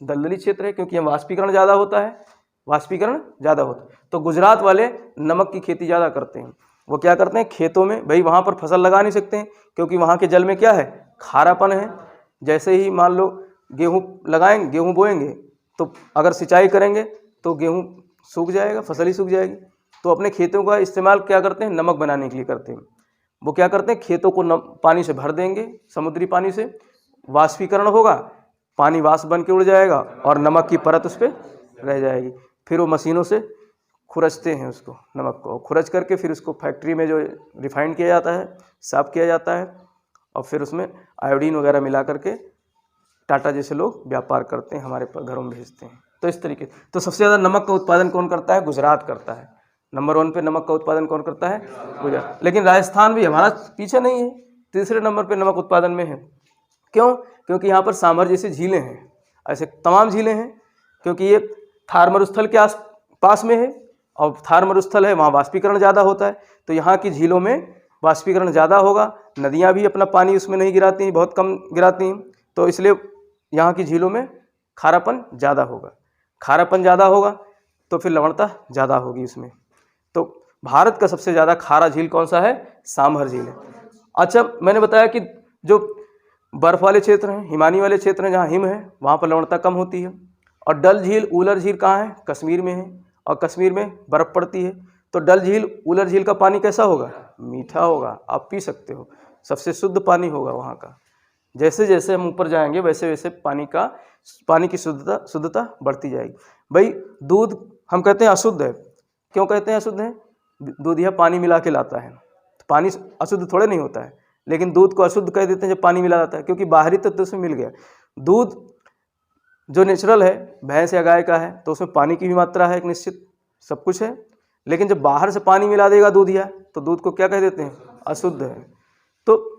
दलदली क्षेत्र है, क्योंकि यहाँ वाष्पीकरण ज़्यादा होता है, वाष्पीकरण ज़्यादा होता है। तो गुजरात वाले नमक की खेती ज़्यादा करते हैं। वो क्या करते हैं? खेतों में, भाई वहाँ पर फसल लगा नहीं सकते हैं क्योंकि वहाँ के जल में क्या है? खारापन है। जैसे ही मान लो गेहूँ लगाएंगे, गेहूँ बोएंगे, तो अगर सिंचाई करेंगे तो गेहूँ सूख जाएगा, फसल ही सूख जाएगी। तो अपने खेतों का इस्तेमाल क्या करते हैं? नमक बनाने के लिए करते हैं। वो क्या करते हैं? खेतों को पानी से भर देंगे, समुद्री पानी से, वाष्पीकरण होगा, पानी वाष्प बन के उड़ जाएगा और नमक की परत उस पर रह जाएगी। फिर वो मशीनों से खुरचते हैं उसको, नमक को, खुरच करके फिर उसको फैक्ट्री में जो रिफाइंड किया जाता है, साफ किया जाता है, और फिर उसमें आयोडीन वगैरह मिला करके टाटा जैसे लोग व्यापार करते हैं, हमारे घरों में भेजते हैं। तो इस तरीके, तो सबसे ज़्यादा नमक का उत्पादन कौन करता है? गुजरात करता है। नंबर 1 पे नमक का उत्पादन कौन करता है? गुजरात। लेकिन राजस्थान भी हमारा पीछे नहीं है, तीसरे नंबर पे नमक उत्पादन में है। क्यों? क्योंकि यहाँ पर सांभर जैसी झीलें हैं, ऐसे तमाम झीलें हैं, क्योंकि ये थार मरुस्थल के आस पास में है और थार मरुस्थल है, वहाँ वाष्पीकरण ज़्यादा होता है। तो यहाँ की झीलों में वाष्पीकरण ज़्यादा होगा, नदियाँ भी अपना पानी उसमें नहीं गिराती, बहुत कम गिराती हैं, तो इसलिए यहाँ की झीलों में खारापन ज़्यादा होगा। खारापन ज़्यादा होगा तो फिर लवणता ज़्यादा होगी इसमें। तो भारत का सबसे ज़्यादा खारा झील कौन सा है? सांभर झील है। अच्छा, मैंने बताया कि जो बर्फ़ वाले क्षेत्र हैं, हिमानी वाले क्षेत्र हैं, जहाँ हिम है, वहाँ पर लवणता कम होती है। और डल झील, ऊलर झील कहाँ है? कश्मीर में है, और कश्मीर में बर्फ़ पड़ती है। तो डल झील, ऊलर झील का पानी कैसा होगा? मीठा होगा, आप पी सकते हो, सबसे शुद्ध पानी होगा वहाँ का। जैसे जैसे हम ऊपर जाएंगे वैसे वैसे पानी की शुद्धता बढ़ती जाएगी। भाई दूध हम कहते हैं अशुद्ध है, क्यों कहते हैं अशुद्ध है? दूधिया पानी मिला के लाता है, तो पानी अशुद्ध थोड़े नहीं होता है, लेकिन दूध को अशुद्ध कह देते हैं जब पानी मिला जाता है, क्योंकि बाहरी तत्व उसमें मिल गया। दूध जो नेचुरल है, भैंस या गाय का है, तो उसमें पानी की भी मात्रा है एक निश्चित, सब कुछ है, लेकिन जब बाहर से पानी मिला देगा दूधिया, तो दूध को क्या कह देते हैं? अशुद्ध है। तो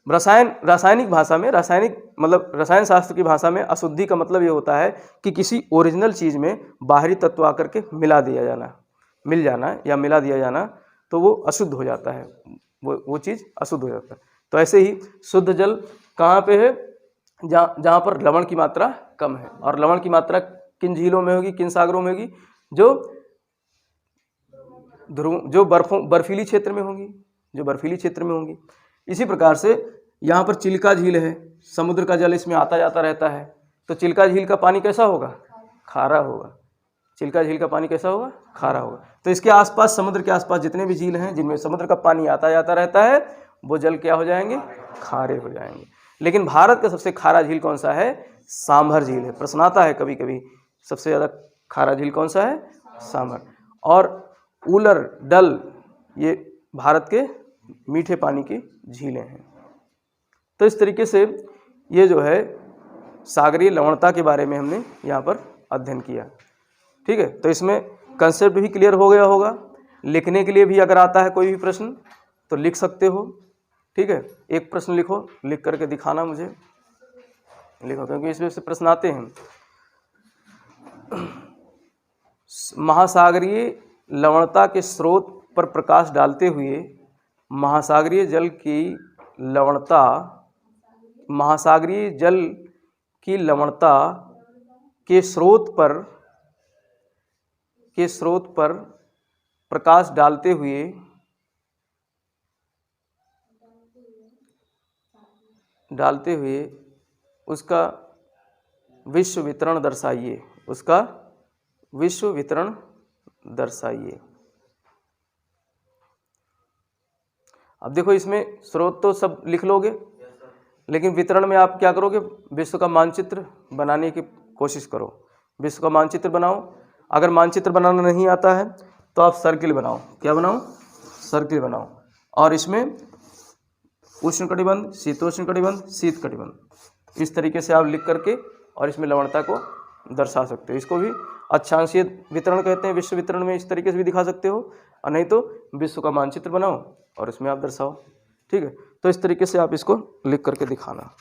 रासायनिक भाषा में, रसायन शास्त्र की भाषा में अशुद्धि का मतलब ये होता है कि किसी ओरिजिनल चीज़ में बाहरी तत्व आकर के मिल दिया जाना, तो वो अशुद्ध हो जाता है, वो चीज़ अशुद्ध हो जाता है। तो ऐसे ही शुद्ध जल कहाँ पे है? जहाँ पर लवण की मात्रा कम है। और लवण की मात्रा किन झीलों में होगी, किन सागरों में होगी? जो बर्फीली क्षेत्र में होंगी, इसी प्रकार से यहाँ पर चिल्का झील है, समुद्र का जल इसमें आता जाता रहता है, तो चिल्का झील का पानी कैसा होगा? खारा होगा। चिल्का झील का पानी कैसा होगा? खारा होगा। तो इसके आसपास, समुद्र के आसपास जितने भी झील हैं जिनमें समुद्र का पानी आता जाता रहता है, वो जल क्या हो जाएंगे? खारे हो जाएंगे। लेकिन भारत का सबसे खारा झील कौन सा है? सांभर झील है। प्रश्न आता है कभी कभी, सबसे ज़्यादा खारा झील कौन सा है? सांभर। और ऊलर, डल, ये भारत के मीठे पानी की झीलें हैं। तो इस तरीके से ये जो है सागरीय लवणता के बारे में हमने यहाँ पर अध्ययन किया। ठीक है, तो इसमें कंसेप्ट भी क्लियर हो गया होगा। लिखने के लिए भी अगर आता है कोई भी प्रश्न तो लिख सकते हो। ठीक है, एक प्रश्न लिखो, लिख करके दिखाना मुझे, लिखो, क्योंकि इसमें से प्रश्न आते हैं। महासागरीय लवणता के स्रोत पर प्रकाश डालते हुए महासागरीय जल की लवणता, महासागरीय जल की लवणता के स्रोत पर प्रकाश डालते हुए उसका विश्व वितरण दर्शाइए, उसका विश्व वितरण दर्शाइए। अब देखो, इसमें स्रोत तो सब लिख लोगे, लेकिन वितरण में आप क्या करोगे, विश्व का मानचित्र बनाने की कोशिश करो। विश्व का मानचित्र बनाओ। अगर मानचित्र बनाना नहीं आता है तो आप सर्किल बनाओ। क्या बनाओ? सर्किल बनाओ। और इसमें उष्णकटिबंध, शीतोष्णकटिबंध, शीत कटिबंध, इस तरीके से आप लिख करके और इसमें लवणता को दर्शा सकते हो। इसको भी अक्षांशीय वितरण कहते हैं। विश्व वितरण में इस तरीके से भी दिखा सकते हो, और नहीं तो विश्व का मानचित्र बनाओ और इसमें आप दर्शाओ। ठीक है, तो इस तरीके से आप इसको लिख करके दिखाना।